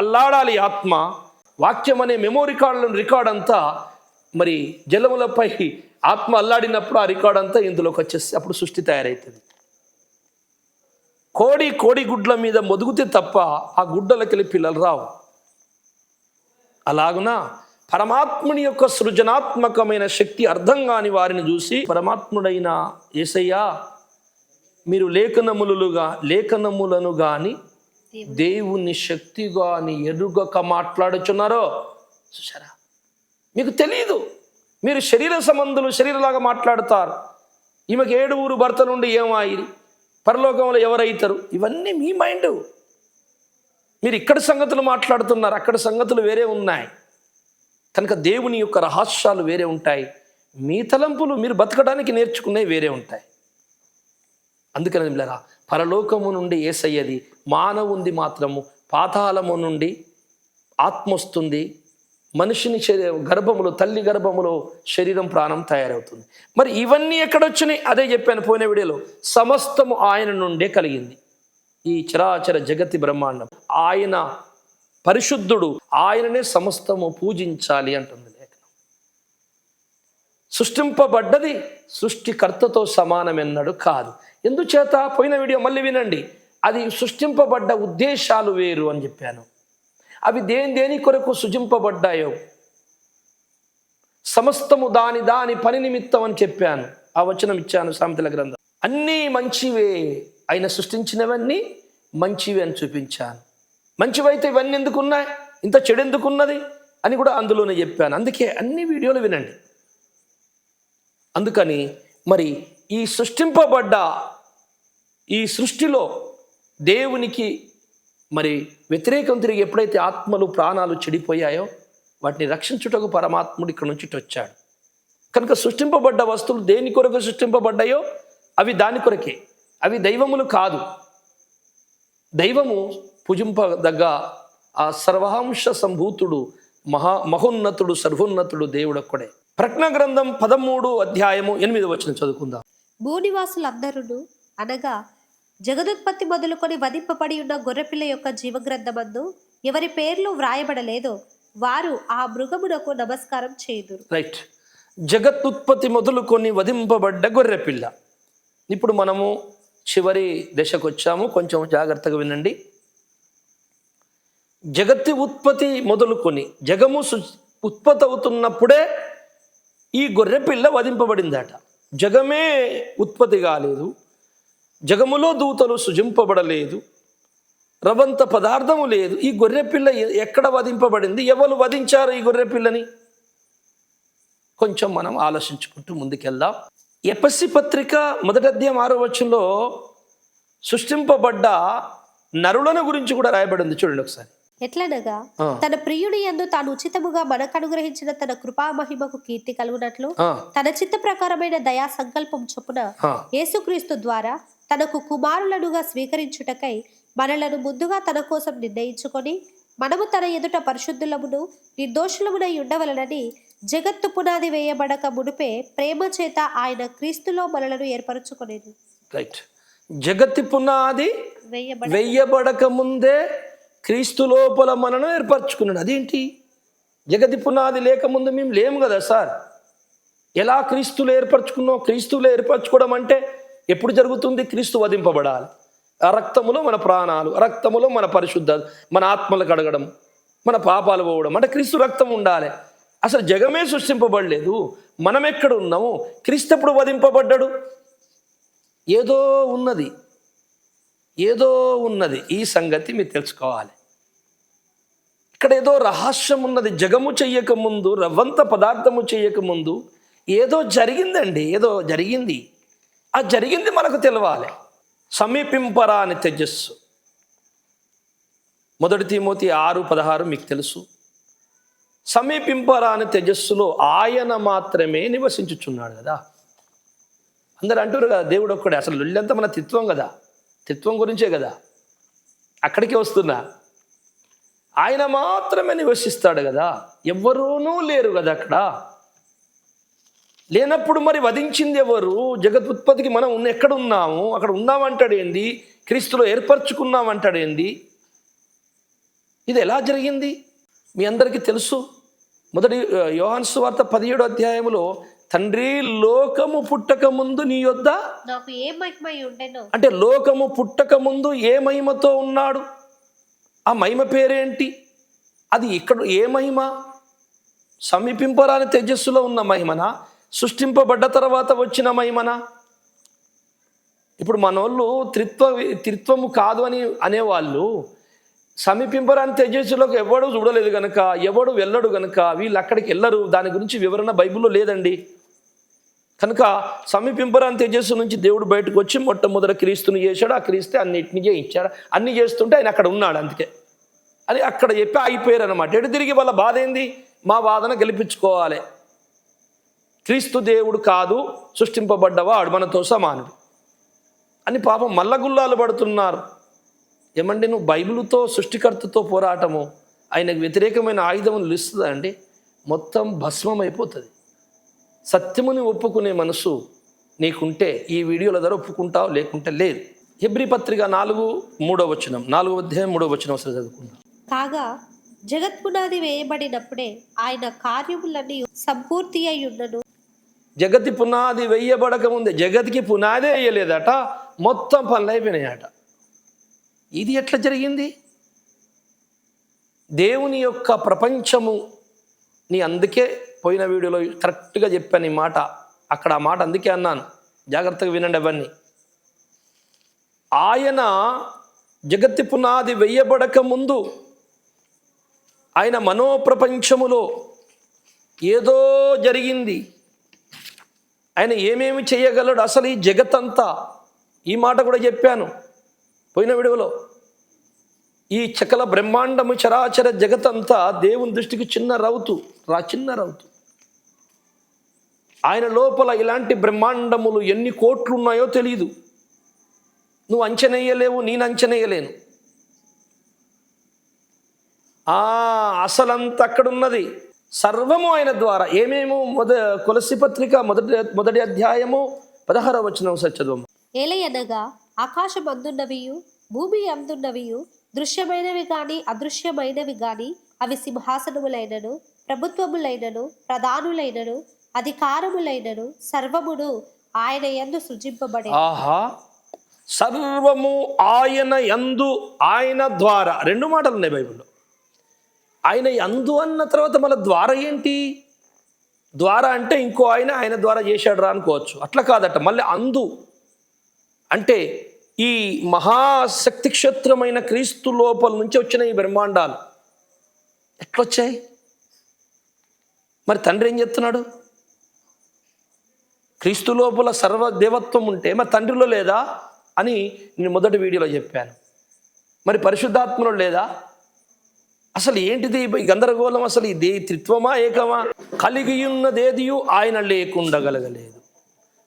A: అల్లాడాలి ఆత్మ. వాక్యం అనే మెమోరీ రికార్డ్ అంతా మరి జలములపై ఆత్మ అల్లాడినప్పుడు ఆ రికార్డ్ అంతా ఇందులోకి వచ్చేసి అప్పుడు సృష్టి తయారవుతుంది. కోడి గుడ్ల మీద మొదుగుతే తప్ప ఆ గుడ్డలకెళ్ళి పిల్లలు రావు. అలాగున పరమాత్ముని యొక్క సృజనాత్మకమైన శక్తి అర్థం కాని వారిని చూసి, పరమాత్ముడైన యేసయ్య మీరు లేఖనములను గాని దేవుని శక్తి గాని ఎరుగక మాట్లాడుచున్నారో. చూసారా? మీకు తెలియదు, మీరు శరీర సంబంధులు శరీరలాగా మాట్లాడతారు. ఈమెకు 7 భర్త నుండి ఏమాయి, పరలోకంలో ఎవరైతారు, ఇవన్నీ మీ మైండ్. మీరు ఇక్కడ సంగతులు మాట్లాడుతున్నారు, అక్కడ సంగతులు వేరే ఉన్నాయి. కనుక దేవుని యొక్క రహస్యాలు వేరే ఉంటాయి. మీ తలంపులు మీరు బతకడానికి నేర్చుకునేవి వేరే ఉంటాయి. అందుకని మిత్రులారా, పరలోకము నుండి యేసయ్యది, మానవుంది మాత్రము పాతాళము నుండి ఆత్మ వస్తుంది. మనిషిని గర్భములో, తల్లి గర్భములో శరీరం ప్రాణం తయారవుతుంది. మరి ఇవన్నీ ఎక్కడొచ్చినాయి? అదే చెప్పాను పోయిన వీడియోలో. సమస్తము ఆయన నుండే కలిగింది. ఈ చరాచర జగతి బ్రహ్మాండం ఆయన పరిశుద్ధుడు, ఆయననే సమస్తము పూజించాలి అంటుంది లేఖనం. సృష్టింపబడ్డది సృష్టికర్తతో సమానమెన్నడు కాదు. ఎందుచేత? పోయిన వీడియో మళ్ళీ వినండి. అది సృష్టింపబడ్డ ఉద్దేశాలు వేరు అని చెప్పాను. అవి దేని కొరకు సృజింపబడ్డాయో సమస్తము దాని పని నిమిత్తం అని చెప్పాను. ఆ వచనం ఇచ్చాను సామెతల గ్రంథం. అన్నీ మంచివే, ఆయన సృష్టించినవన్నీ మంచివే అని చూపించాను. మంచివైతే ఇవన్నీ ఎందుకున్నాయి, ఇంత చెడు ఎందుకున్నది అని కూడా అందులోనే చెప్పాను. అందుకే అన్ని వీడియోలు వినండి. అందుకని మరి ఈ సృష్టింపబడ్డ ఈ సృష్టిలో దేవునికి మరి వ్యతిరేకం తిరిగి ఎప్పుడైతే ఆత్మలు ప్రాణాలు చెడిపోయాయో వాటిని రక్షించుటకు పరమాత్ముడు ఇక్కడ నుంచి వచ్చాడు. కనుక సృష్టింపబడ్డ వస్తువులు దేని కొరకు సృష్టింపబడ్డాయో అవి దాని కొరకే, అవి దైవములు కాదు. దైవము పూజింపదగ్గ ఆ సర్వాంశ సంభూతుడు మహోన్నతుడు సర్వోన్నతుడు దేవుడు ఒక్కడే. ప్రకటన గ్రంథం 13:8 చదువుకుందాం.
B: భూనివాసులందరూ అనగా జగదుత్పత్తి మొదలుకొని వధింపబడి ఉన్న గొర్రెపిల్ల యొక్క జీవగ్రంథమందు ఎవరి పేర్లు వ్రాయబడలేదో వారు ఆ మృగమునకు నమస్కారం చేయుదురు.
A: రైట్. జగత్తుత్పత్తి మొదలుకొని వధింపబడ్డ గొర్రెపిల్ల. ఇప్పుడు మనము చివరి దశకు వచ్చాము, కొంచెం జాగ్రత్తగా వినండి. జగత్తి ఉత్పత్తి మొదలుకొని జగము ఉత్పత్తి అవుతున్నప్పుడే ఈ గొర్రెపిల్ల వధింపబడిందట. జగమే ఉత్పత్తి కాలేదు, జగములో దూతలు సృజింపబడలేదు, రవంత పదార్థము లేదు. ఈ గొర్రెపిల్ల ఎక్కడ వధింపబడింది? ఎవరు వధించారు ఈ గొర్రెపిల్లని? కొంచెం మనం ఆలోచించుకుంటూ ముందుకెళ్దాం. ఎఫెసీ పత్రిక 1:6 సృష్టింపబడ్డ నరులను గురించి కూడా రాయబడింది. చూడండి ఒకసారి.
B: ఎట్లనగా తన ప్రియుని యందు తాను ఉచితముగా మనకు అనుగ్రహించిన తన కృపా మహిమకు కీర్తి కలుగునట్లు తన చిత్త ప్రకారమైన దయా సంకల్పం చొప్పున యేసుక్రీస్తు ద్వారా తనకు కుమారులనుగా స్వీకరించుటకై మనలను ముందుగా తన కోసం నిర్ణయించుకొని మనము తన ఎదుట పరిశుద్ధులమును నిర్దోషులమునై ఉండవలనని జగత్తు పునాది వేయబడక మునిపే ప్రేమ చేత ఆయన క్రీస్తులో మనలను ఏర్పరచుకొనేది.
A: రైట్. జగత్తి పునాది వేయబడక ముందే క్రీస్తు లోపల మనను ఏర్పరచుకున్నాడు. అదేంటి? జగతి పునాది లేకముందు మేము లేము కదా సార్. ఎలా క్రీస్తులో ఏర్పరచుకున్నాం? క్రీస్తులో ఏర్పరచుకోవడం అంటే ఎప్పుడు జరుగుతుంది? క్రీస్తు వధింపబడాలి, ఆ రక్తములో మన ప్రాణాలు, రక్తములో మన పరిశుద్ధ, మన ఆత్మలు కడగడం, మన పాపాలు పోవడం అంటే క్రీస్తు రక్తం ఉండాలి. అసలు జగమే సృష్టింపబడలేదు, మనం ఎక్కడ ఉన్నాము? క్రీస్తు ఎప్పుడు వధింపబడ్డాడు? ఏదో ఉన్నది, ఏదో ఉన్నది. ఈ సంగతి మీరు తెలుసుకోవాలి. ఇక్కడ ఏదో రహస్యం ఉన్నది. జగము చెయ్యకముందు, రవ్వంత పదార్థము చెయ్యకముందు ఏదో జరిగిందండి, ఏదో జరిగింది. ఆ జరిగింది మనకు తెలవాలి. సమీపింపరాని తేజస్సు. 1 తిమోతి 6:16 మీకు తెలుసు. సమీపింపరాని తేజస్సులో ఆయన మాత్రమే నివసించుచున్నాడు కదా. అందరు అంటారు కదా దేవుడు ఒక్కడే. అసలు లొల్లంతా మన తిత్వం కదా, తిత్వం గురించే కదా. అక్కడికి వస్తున్నా. ఆయన మాత్రమే నివసిస్తాడు కదా, ఎవ్వరూనూ లేరు కదా అక్కడ. లేనప్పుడు మరి వధించింది ఎవరు? జగదుత్పత్తికి మనం ఎక్కడ ఉన్నాము? అక్కడ ఉన్నామంటాడు ఏంది? క్రీస్తులో ఏర్పరచుకున్నామంటాడు ఏంది? ఇది ఎలా జరిగింది? మీ అందరికీ తెలుసు. 1 యోహాను సువార్త 17 తండ్రి లోకము పుట్టక ముందు నీ యొద్ద
B: నాకు ఏ మహిమ ఉండెనో,
A: అంటే లోకము పుట్టక ముందు ఏ మహిమతో ఉన్నాడు? ఆ మహిమ పేరేంటి? అది ఇక్కడ ఏ మహిమ? సమీపింపరాని తేజస్సులో ఉన్న మహిమనా? సృష్టింపబడ్డ తర్వాత వచ్చిన మహిమనా? ఇప్పుడు మనోళ్ళు త్రిత్వము కాదు అని అనేవాళ్ళు సమీపింపరాని తేజస్సులోకి ఎవడు చూడలేదు గనక, ఎవడు వెళ్ళడు గనక వీళ్ళు అక్కడికి వెళ్ళరు. దాని గురించి వివరణ బైబిల్లో లేదండి. కనుక సమీపింపరాని తేజస్సు నుంచి దేవుడు బయటకు వచ్చి మొట్టమొదటి క్రీస్తుని చేశాడు. ఆ క్రీస్తే అన్నిటిని చేయించాడు. అన్ని చేస్తుంటే ఆయన అక్కడ ఉన్నాడు. అందుకే అని అక్కడ చెప్పి అయిపోయారు అనమాట. ఎటు తిరిగి వాళ్ళ బాధ ఏంది? మా బాధను గెలిపించుకోవాలి. క్రీస్తు దేవుడు కాదు, సృష్టింపబడ్డవాడు మనతో సమానుడు అని పాపం మల్లగుల్లాలు పడుతున్నారు. ఏమండి, నువ్వు బైబిల్తో సృష్టికర్తతో పోరాటము ఆయనకు వ్యతిరేకమైన ఆయుధములు ఇస్తుందా అండి? మొత్తం భస్మం అయిపోతుంది. సత్యముని ఒప్పుకునే మనసు నీకుంటే ఈ వీడియోల ద్వారా ఒప్పుకుంటావు, లేకుంటే లేదు. హెబ్రీ పత్రిక 4:3 అసలు చదువుకుందాం.
B: కాగా జగత్పునాది వేయబడినప్పుడే ఆయన కార్యములన్నీ సంపూర్తి అయి ఉన్నను.
A: జగతి పునాది వేయబడక ముందే, జగతికి పునాదే వేయలేదట, మొత్తం పనులు అయిపోయినాయట. ఇది ఎట్లా జరిగింది? దేవుని యొక్క ప్రపంచము నీ అందుకే పోయిన వీడియోలో కరెక్ట్గా చెప్పాను ఈ మాట. అక్కడ ఆ మాట అందుకే అన్నాను, జాగ్రత్తగా వినండి అవన్నీ. ఆయన జగత్తి పునాది వేయబడక ముందు ఆయన మనోప్రపంచములో ఏదో జరిగింది. ఆయన ఏమేమి చేయగలడు అసలు ఈ జగత్తంతా. ఈ మాట కూడా చెప్పాను పోయిన వీడియోలో. ఈ చకల బ్రహ్మాండము చరాచర జగతంతా దేవుని దృష్టికి చిన్న రౌతు. ఆయన లోపల ఇలాంటి బ్రహ్మాండములు ఎన్ని కోట్లు ఉన్నాయో తెలియదు. నువ్వు అంచనేయలేవు, నేను అంచనేయలేను. అసలంత అక్కడున్నది. సర్వము ఆయన ద్వారా. ఏమేమో కొలస్సీ పత్రిక మొదటి అధ్యాయము 16వ వచనం చదువు.
B: ఏలయనగా ఆకాశం అందున్నవియు భూమి అందున్నవియు దృశ్యమైనవి గాని అదృశ్యమైనవి గాని అవి సింహాసనములైనను ప్రభుత్వములైనను ప్రధానులైనను అధికారములైనను సర్వమును ఆయన యందు సృజింపబడే.
A: సర్వము ఆయన యందు, ఆయన ద్వారా. 2 మాటలు ఉన్నాయి బైబిల్లో. ఆయన యందు అన్న తర్వాత మళ్ళీ ద్వారా ఏంటి? ద్వారా అంటే ఇంకో ఆయన ద్వారా చేశాడు రా అనుకోవచ్చు. అట్లా కాదట. మళ్ళీ అందు అంటే ఈ మహాశక్తి క్షేత్రమైన క్రీస్తు లోపల నుంచి వచ్చిన ఈ బ్రహ్మాండాలు ఎట్లొచ్చాయి? మరి తండ్రి ఏం చెప్తున్నాడు? క్రీస్తు లోపల సర్వ దేవత్వం ఉంటే మరి తండ్రిలో లేదా అని నేను మొదటి వీడియోలో చెప్పాను. మరి పరిశుద్ధాత్మలో లేదా? అసలు ఏంటిది గందరగోళం? అసలు ఇది త్రిత్వమా ఏకమా? కలిగి ఉన్నదేదియు ఆయన లేకుండగలగలేదు.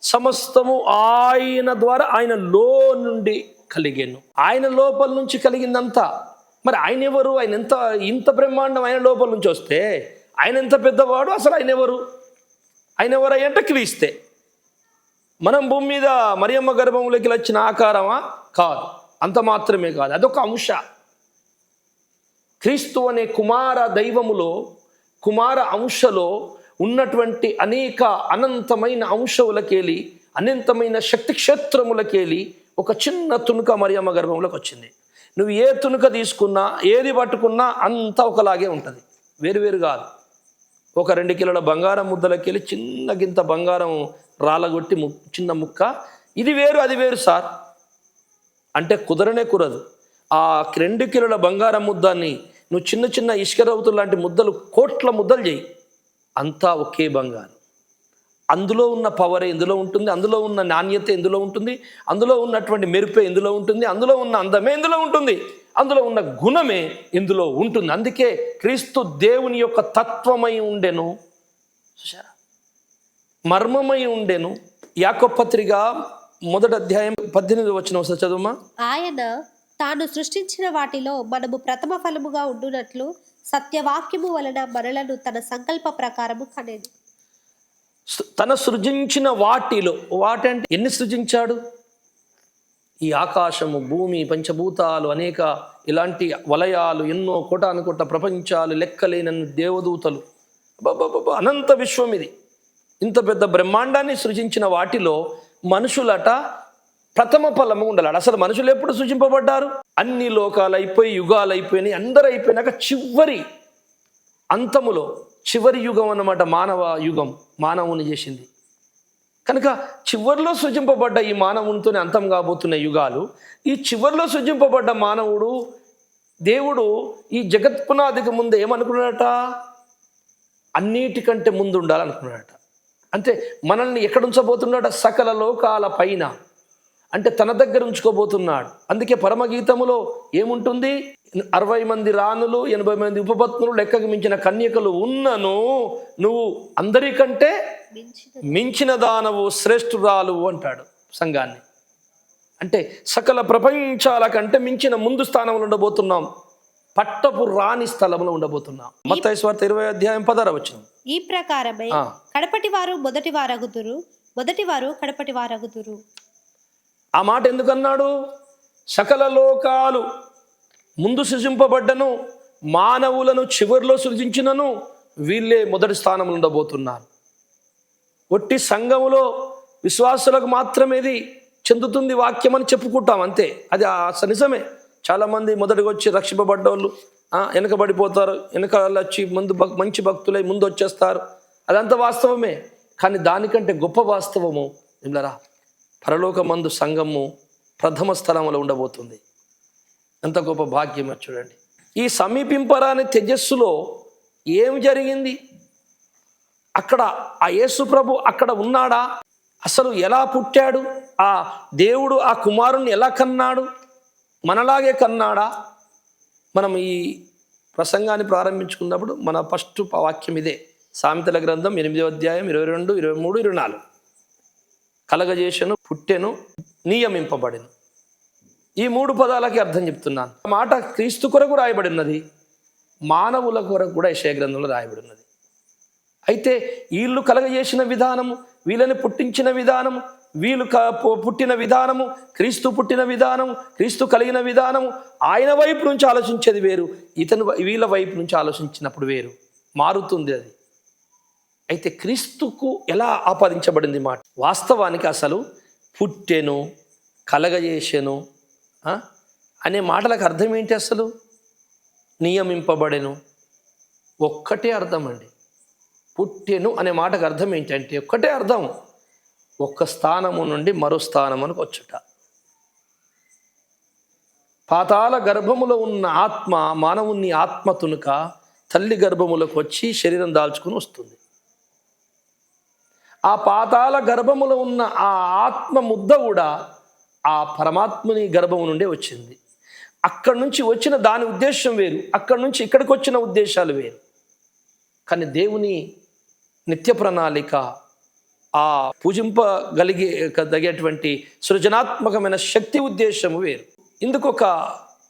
A: సమస్తము ఆయన ద్వారా, ఆయనలో నుండి కలిగాను. ఆయన లోపల నుంచి కలిగిందంతా. మరి ఆయన ఎవరు? ఆయన ఇంత బ్రహ్మాండం ఆయన లోపల నుంచి వస్తే ఆయన ఎంత పెద్దవాడు? అసలు ఆయన ఎవరు? ఆయన ఎవరంటే క్రీస్తే. మనం భూమి మీద మరియమ్మ గర్భంలోకి వచ్చిన ఆకారమా? కాదు. అంత మాత్రమే కాదు, అదొక అంశ. క్రీస్తు అనే కుమార దైవములో, కుమార అంశలో ఉన్నటువంటి అనేక అనంతమైన అంశములకేలి, అనంతమైన శక్తి క్షేత్రములకేలి ఒక చిన్న తునుక మరియమ్మ గర్భంలోకి వచ్చింది. నువ్వు ఏ తునుక తీసుకున్నా, ఏది పట్టుకున్నా అంతా ఒకలాగే ఉంటుంది, వేరువేరు కాదు. ఒక 2 కిలోల బంగారం ముద్దలకెళ్ళి చిన్న గింత బంగారం రాలగొట్టి చిన్న ముక్క, ఇది వేరు అది వేరు సార్ అంటే కుదరనే కుదరదు. ఆ 2 కిలోల బంగారం ముద్దాన్ని నువ్వు చిన్న చిన్న ఇసుక రవ్వతులు లాంటి ముద్దలు, కోట్ల ముద్దలు చేయి, అంతా ఒకే బంగారం. అందులో ఉన్న పవరే ఇందులో ఉంటుంది, అందులో ఉన్న నాణ్యత ఇందులో ఉంటుంది, అందులో ఉన్నటువంటి మెరుపే ఇందులో ఉంటుంది, అందులో ఉన్న అందమే ఇందులో ఉంటుంది, అందులో ఉన్న గుణమే ఇందులో ఉంటుంది. అందుకే క్రీస్తు దేవుని యొక్క తత్వమై ఉండెను, చూసారా, మర్మమై ఉండెను. యాకోబు పత్రిక మొదటి అధ్యాయం 18వ వచనం చదువుమా.
B: ఆయన తాను సృష్టించిన వాటిలో మనము ప్రథమ ఫలముగా ఉండునట్లు సత్యవాక్యము వలన మనలను తన సంకల్ప ప్రకారము కనేది.
A: తన సృజించిన వాటిలో, వాటి అంటే ఎన్ని సృజించాడు? ఈ ఆకాశము, భూమి, పంచభూతాలు, అనేక ఇలాంటి వలయాలు, ఎన్నో కోటానుకోట ప్రపంచాలు, లెక్కలేనన్ని దేవదూతలు, అనంత విశ్వం ఇది. ఇంత పెద్ద బ్రహ్మాండాన్ని సృజించిన వాటిలో మనుషులట ప్రథమ ఫలము ఉండాలి. అసలు మనుషులు ఎప్పుడు సృజింపబడ్డారు? అన్ని లోకాలు అయిపోయి, యుగాలు అయిపోయినాయి, అందరూ అయిపోయినాక చివరి అంతములో చివరి యుగం అన్నమాట మానవ యుగం, మానవుని చేసింది. కనుక చివరిలో సృజింపబడ్డ ఈ మానవునితోనే అంతం కాబోతున్న యుగాలు. ఈ చివరిలో సృజింపబడ్డ మానవుడు, దేవుడు ఈ జగత్పునాదికి ముందు ఏమనుకున్నాడట? అన్నిటికంటే ముందు ఉండాలనుకున్నాడట. అంటే మనల్ని ఎక్కడ ఉంచబోతున్నాడు? సకల లోకాల పైన, అంటే తన దగ్గర ఉంచుకోబోతున్నాడు. అందుకే పరమగీతములో ఏముంటుంది? 60 మంది రాణులు, 80 మంది ఉపపత్నులు, లెక్కకు మించిన కన్యకలు ఉన్నను, నువ్వు అందరికంటే మించిన దానవు, శ్రేష్ఠురాలు అంటాడు సంఘాన్ని. అంటే సకల ప్రపంచాల కంటే మించిన ముందు స్థానంలో ఉండబోతున్నాం, పట్టపు రాని స్థలంలో ఉండబోతున్నాం. మత్తయి సువార్త 20వ అధ్యాయం 16వ వచనం.
B: ఈ ప్రకారమే కడపటి వారు మొదటి వారగుదురు, మొదటి వారు కడపటి వారగుదురు.
A: ఆ మాట ఎందుకన్నాడు? సకల లోకాలు ముందు సృజింపబడ్డను, మానవులను చివరిలో సృజించినను, వీళ్ళే మొదటి స్థానంలో ఉండబోతున్నారు. ఒట్టి సంఘములో విశ్వాసులకు మాత్రమే ఇది చెందుతుంది వాక్యం అని చెప్పుకుంటాం, అంతే. అది నిజమే. చాలామంది మొదటిగా వచ్చి రక్షింపబడ్డోళ్ళు వెనకబడిపోతారు, వెనక వచ్చి ముందు మంచి భక్తులై ముందు వచ్చేస్తారు, అదంతా వాస్తవమే. కానీ దానికంటే గొప్ప వాస్తవము నిమ్మరా, పరలోకమందు సంఘము ప్రథమ స్థలంలో ఉండబోతుంది. ఎంత గొప్ప భాగ్యం చూడండి. ఈ సమీపింపరాని తేజస్సులో ఏం జరిగింది? అక్కడ ఆ యేసు ప్రభు అక్కడ ఉన్నాడా? అసలు ఎలా పుట్టాడు, ఆ దేవుడు ఆ కుమారుణ్ణి ఎలా కన్నాడు, మనలాగే కన్నాడా? మనం ఈ ప్రసంగాన్ని ప్రారంభించుకున్నప్పుడు మన ఫస్ట్ వాక్యం ఇదే, సామెతల గ్రంథం 8వ అధ్యాయం 22, 23, 24. కలగజేసెను, పుట్టెను, నియమింపబడెను. ఈ 3 పదాలకి అర్థం చెప్తున్నాను. ఆ మాట క్రీస్తు కొరకు రాయబడి ఉన్నది, మానవుల కొరకు కూడా యెషయా గ్రంథంలో రాయబడి ఉన్నది. అయితే వీళ్ళు కలగజేసిన విధానము, వీళ్ళని పుట్టించిన విధానము, వీళ్ళు పుట్టిన విధానము, క్రీస్తు పుట్టిన విధానము, క్రీస్తు కలిగిన విధానము, ఆయన వైపు నుంచి ఆలోచించేది వేరు, వీళ్ళ వైపు నుంచి ఆలోచించినప్పుడు వేరు, మారుతుంది అది. అయితే క్రీస్తుకు ఎలా ఆపాదించబడింది మాట? వాస్తవానికి అసలు పుట్టెను, కలగజేసెను అనే మాటలకు అర్థం ఏంటి? అసలు నియమింపబడెను ఒక్కటే అర్థం అండి. పుట్టెను అనే మాటకు అర్థం ఏంటంటే ఒక్కటే అర్థం, ఒక్క స్థానము నుండి మరో స్థానమునకు వచ్చుట. పాతాళ గర్భములో ఉన్న ఆత్మ, మానవుని ఆత్మ తునుక తల్లి గర్భములకు వచ్చి శరీరం దాల్చుకుని వస్తుంది. ఆ పాతాళ గర్భములో ఉన్న ఆ ఆత్మ ముద్ద కూడా ఆ పరమాత్మని గర్భము నుండే వచ్చింది. అక్కడి నుంచి వచ్చిన దాని ఉద్దేశం వేరు, అక్కడి నుంచి ఇక్కడికి వచ్చిన ఉద్దేశాలు వేరు. కానీ దేవుని నిత్య ప్రణాళిక, ఆ పూజింపగలిగేటువంటి సృజనాత్మకమైన శక్తి ఉద్దేశము వేరు. ఇందుకు ఒక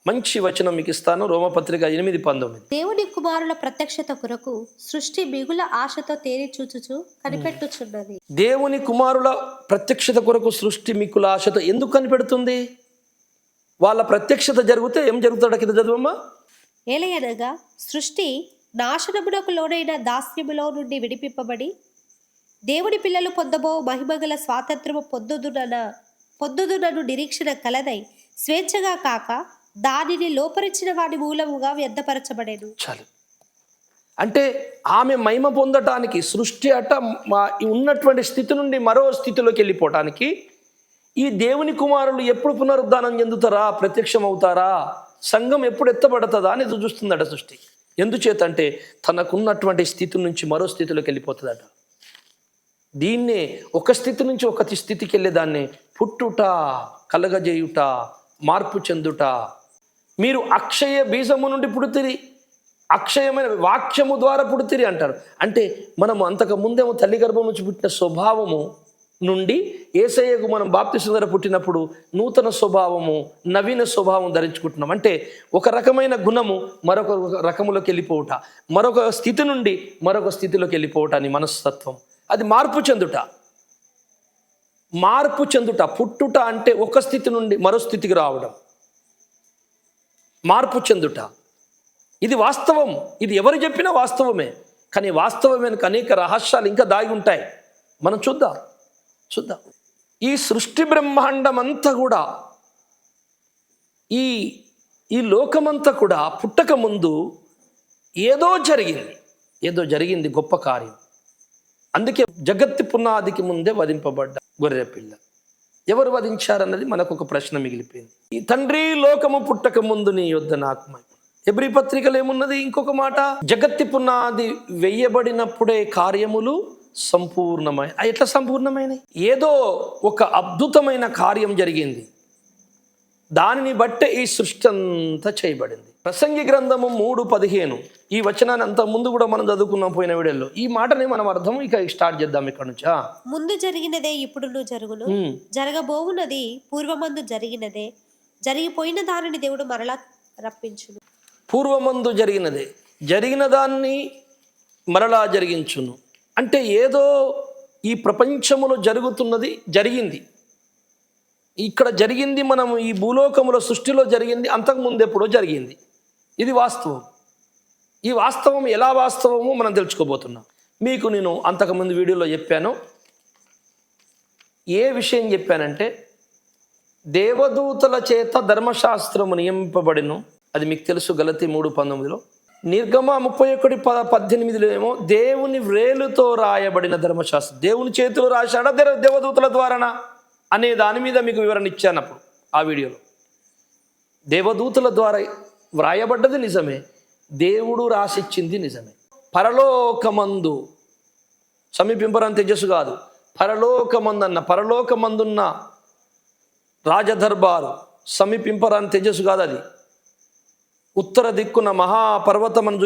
A: మంచి వచనం మీకు ఇస్తాను, రోమపత్రిక 8:19.
B: దేవుని కుమారుల ప్రత్యక్షత కొరకు సృష్టి మిగుల ఆశతో తేరి చూచుచు కనిపెట్టుచున్నది.
A: దేవుని కుమారుల ప్రత్యక్షత కొరకు సృష్టి మిగుల ఆశతో ఎందుకు కనిపెడుతుంది? వాళ్ళ ప్రత్యక్షత జరిగితే ఏం జరుగుతాడో కింద చదువమ్మా.
B: ఏలయనగా సృష్టి నాశనమునకు లోనైన దాస్యములో నుండి విడిపింపబడి దేవుని పిల్లలు పొందబో మహిమగల స్వాతంత్రము పొందుదునను నిరీక్షణ కలదై స్వేచ్ఛగా కాక దానిని లోపరిచిన వాడి మూలముగా వ్యర్థపరచబడేను.
A: చాలు. అంటే ఆమె మహిమ పొందటానికి, సృష్టి ఉన్నటువంటి స్థితి నుండి మరో స్థితిలోకి వెళ్ళిపోవటానికి ఈ దేవుని కుమారులు ఎప్పుడు పునరుద్ధానం చెందుతారా, ప్రత్యక్షం అవుతారా, సంఘం ఎప్పుడు ఎత్తబడుతుందా అని చూస్తుందట సృష్టి. ఎందుచేతంటే తనకున్నటువంటి స్థితి నుంచి మరో స్థితిలోకి వెళ్ళిపోతుందట. దీన్నే ఒక స్థితి నుంచి ఒక స్థితికి వెళ్ళేదాన్ని పుట్టుట, కలగజేయుట, మార్పు చెందుట. మీరు అక్షయ బీజము నుండి పుడుతిరి, అక్షయమైన వాక్యము ద్వారా పుడుతిరి అంటారు. అంటే మనము అంతకు ముందేమో తల్లి గర్భం నుంచి పుట్టిన స్వభావము నుండి యేసయ్యకు మనం బాప్తిసం ద్వారా పుట్టినప్పుడు నూతన స్వభావము, నవీన స్వభావం ధరించుకుంటున్నాం. అంటే ఒక రకమైన గుణము మరొక రకములోకి వెళ్ళిపోవుట, మరొక స్థితి నుండి మరొక స్థితిలోకి వెళ్ళిపోవట అని మనస్తత్వం. అది మార్పు చెందుట. మార్పు చెందుట, పుట్టుట అంటే ఒక స్థితి నుండి మరో స్థితికి రావడం, మార్పు చెందుట. ఇది వాస్తవం. ఇది ఎవరు చెప్పినా వాస్తవమే. కానీ వాస్తవమైన అనేక రహస్యాలు ఇంకా దాగి ఉంటాయి. మనం చూద్దాం. ఈ సృష్టి బ్రహ్మాండం అంతా కూడా, ఈ లోకమంతా కూడా పుట్టక ముందు ఏదో జరిగింది గొప్ప కార్యం. అందుకే జగత్తు పునాదికి ముందే వధింపబడ్డ గొర్రెపిల్ల. ఎవరు వధించారన్నది మనకు ఒక ప్రశ్న మిగిలిపోయింది. ఈ తండ్రి లోకము పుట్టక ముందు నీ యొద్ద నాకు హెబ్రీ పత్రికలో ఏమున్నది? ఇంకొక మాట, జగత్తి పునాది వెయ్యబడినప్పుడే కార్యములు సంపూర్ణమైన. ఎట్లా సంపూర్ణమైనవి? ఏదో ఒక అద్భుతమైన కార్యం జరిగింది, దానిని బట్టే ఈ సృష్టి అంతా చేయబడింది. ప్రసంగి గ్రంథము 3:15 ఈ వచనాన్ని అంత ముందు కూడా మనం చదువుకున్నాం పోయిన వీడియోలో. ఈ మాటని మనం అర్థం ఇక స్టార్ట్ చేద్దాం ఇక్కడ నుంచి.
B: ముందు జరిగినదే ఇప్పుడు జరుగును, జరగబోవున్నది పూర్వమందు జరిగినదే, జరిగిపోయిన దానిని దేవుడు మరలా రప్పించును.
A: పూర్వమందు జరిగిన దాన్ని మరలా జరిగించును. అంటే ఏదో ఈ ప్రపంచములో జరిగింది, ఇక్కడ జరిగింది, మనం ఈ భూలోకములో సృష్టిలో జరిగింది, అంతకుముందు ఎప్పుడో జరిగింది. ఇది వాస్తవం. ఈ వాస్తవం ఎలా వాస్తవమో మనం తెలుసుకోబోతున్నాం. మీకు నేను అంతకుముందు వీడియోలో చెప్పాను. ఏ విషయం చెప్పానంటే, దేవదూతల చేత ధర్మశాస్త్రము నియమింపబడిను. అది మీకు తెలుసు, గలతీ 3:19. నిర్గమ 31:18 ఏమో దేవుని వ్రేలుతో రాయబడిన ధర్మశాస్త్రం. దేవుని చేతిలో రాశాడా దేవదూతల ద్వారానా అనే దాని మీద మీకు వివరణ ఇచ్చాను అప్పుడు ఆ వీడియోలో. దేవదూతల ద్వారా వ్రాయబడ్డది నిజమే, దేవుడు రాసిచ్చింది నిజమే. పరలోకమందు సమీపింపరం తేజస్సు కాదు, పరలోకమందున్న రాజదర్బారు సమీపింపరాని తేజస్సు కాదు అది. ఉత్తర దిక్కున మహాపర్వతమని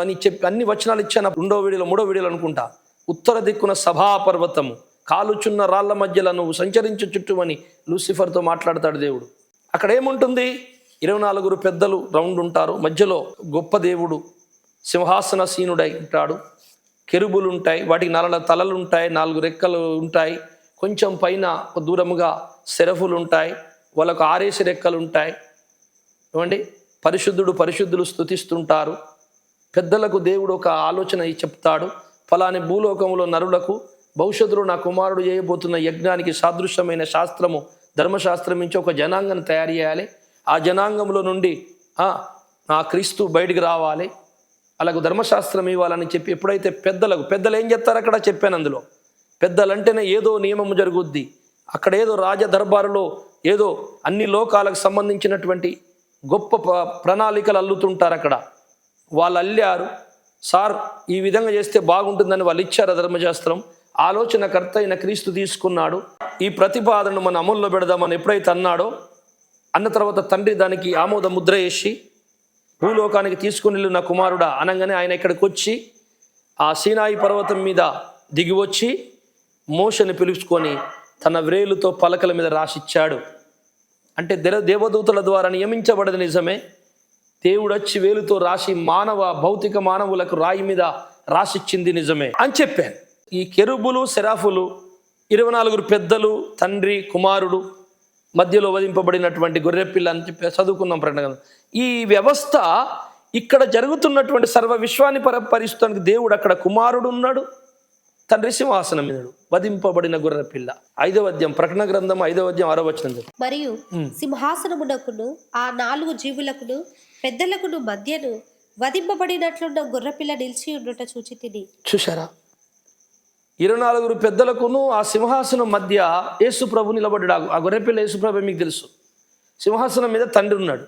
A: అని చెప్పి అన్ని వచనాలు ఇచ్చాను 2వ వీడియోలో 3వ వీడియోలో అనుకుంటా. ఉత్తర దిక్కున సభాపర్వతము, కాలుచున్న రాళ్ల మధ్యలో నువ్వు సంచరించు చుట్టూమని లూసిఫర్తో మాట్లాడతాడు దేవుడు. అక్కడ ఏముంటుంది? 24 పెద్దలు రౌండ్ ఉంటారు. మధ్యలో గొప్ప దేవుడు సింహాసనసీనుడై ఉంటాడు. కెరుబులు ఉంటాయి, వాటికి 4 తలలు ఉంటాయి, 4 రెక్కలు ఉంటాయి. కొంచెం పైన దూరముగా సెరఫులు ఉంటాయి, వాళ్ళకు 6 రెక్కలు ఉంటాయి. ఏమండి, పరిశుద్ధులు స్తుతిస్తుంటారు. పెద్దలకు దేవుడు ఒక ఆలోచన చెప్తాడు. ఫలాని భూలోకంలో నరులకు భవిష్యత్తులో నా కుమారుడు చేయబోతున్న యజ్ఞానికి సాదృశ్యమైన శాస్త్రము, ధర్మశాస్త్రం నుంచి ఒక జనాంగాన్ని తయారు చేయాలి. ఆ జనాంగంలో నుండి నా క్రీస్తు బయటికి రావాలి, అలాగ ధర్మశాస్త్రం ఇవ్వాలని చెప్పి ఎప్పుడైతే పెద్దలు ఏం చెప్తారు అక్కడ చెప్పాను. అందులో పెద్దలంటేనే ఏదో నియమము జరుగుద్ది. అక్కడ ఏదో రాజదర్బారులో ఏదో అన్ని లోకాలకు సంబంధించినటువంటి గొప్ప ప్రణాళికలు అల్లుతుంటారు. అక్కడ వాళ్ళు అల్లారు. సార్ ఈ విధంగా చేస్తే బాగుంటుందని వాళ్ళు ఇచ్చారు ధర్మశాస్త్రం. ఆలోచనకర్త అయిన క్రీస్తు తీసుకున్నాడు. ఈ ప్రతిపాదనను మన అమల్లో పెడదామని ఎప్పుడైతే అన్న తర్వాత తండ్రి దానికి ఆమోద ముద్ర వేసి భూలోకానికి తీసుకుని వెళ్ళు నా కుమారుడా అనగానే ఆయన ఇక్కడికి వచ్చి ఆ సీనాయి పర్వతం మీద దిగి వచ్చి మోషని పిలుచుకొని తన వ్రేలుతో పలకల మీద రాసిచ్చాడు. అంటే దేవదూతల ద్వారా నియమించబడది నిజమే. దేవుడు వచ్చి వేలుతో రాసి భౌతిక మానవులకు రాయి మీద రాసిచ్చింది నిజమే అని చెప్పాను. ఈ కెరుబులు సెరాఫులు 24 పెద్దలు, తండ్రి కుమారుడు, మధ్యలో వధింపబడినటువంటి గొర్రెపిల్ల అని చెప్పి చదువుకున్నాం ప్రకటన. ఈ వ్యవస్థ ఇక్కడ జరుగుతున్నటువంటి సర్వ విశ్వాన్ని పరిస్థితానికి దేవుడు అక్కడ కుమారుడు ఉన్నాడు, తండ్రి సింహాసనం మీదడు, వధింపబడిన గొర్రెపిల్ల. 5వ అధ్యాయం ప్రకటన గ్రంథం 5వ అధ్యాయం 6వ వచనం.
B: మరియు సింహాసనమునకును ఆ 4 జీవులకును పెద్దలకును మధ్యను వధింపబడినట్లున్న గొర్రెపిల్ల నిలిచి ఉండుట చూచితిని.
A: చూశారా? 24 పెద్దలకును ఆ సింహాసనం మధ్య యేసు ప్రభు నిలబడ్డాడు. ఆ గొర్రెపిల్ల యేసు ప్రభు మీకు తెలుసు. సింహాసనం మీద తండ్రి ఉన్నాడు.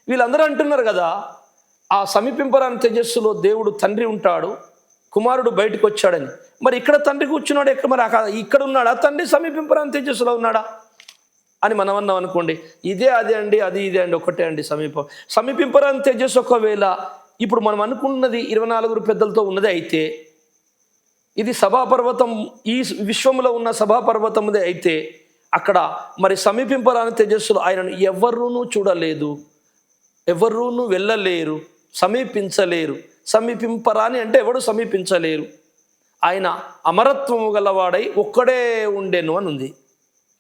A: వీళ్ళందరూ అంటున్నారు కదా, ఆ సమీపింపరాని తేజస్సులో దేవుడు తండ్రి ఉంటాడు, కుమారుడు బయటకు వచ్చాడని. మరి ఇక్కడ తండ్రి కూర్చున్నాడు, మరి ఇక్కడ ఉన్నాడా తండ్రి? సమీపింపరాని తేజస్సులో ఉన్నాడా అని మనం అన్నాం అనుకోండి. ఇదే అదే అండి, అది ఇదే అండి, ఒకటే అండి. సమీపింపరాని తేజస్సు ఒకవేళ ఇప్పుడు మనం అనుకున్నది 24 పెద్దలతో ఉన్నది అయితే, ఇది సభాపర్వతం, ఈ విశ్వంలో ఉన్న సభాపర్వతముదే అయితే, అక్కడ మరి సమీపింపరాని తేజస్సులో ఆయనను ఎవరూనూ చూడలేదు, ఎవరూనూ వెళ్ళలేరు, సమీపించలేరు. సమీపింపరాని అంటే ఎవడు సమీపించలేరు. ఆయన అమరత్వము గలవాడై ఒక్కడే ఉండెను అని ఉంది.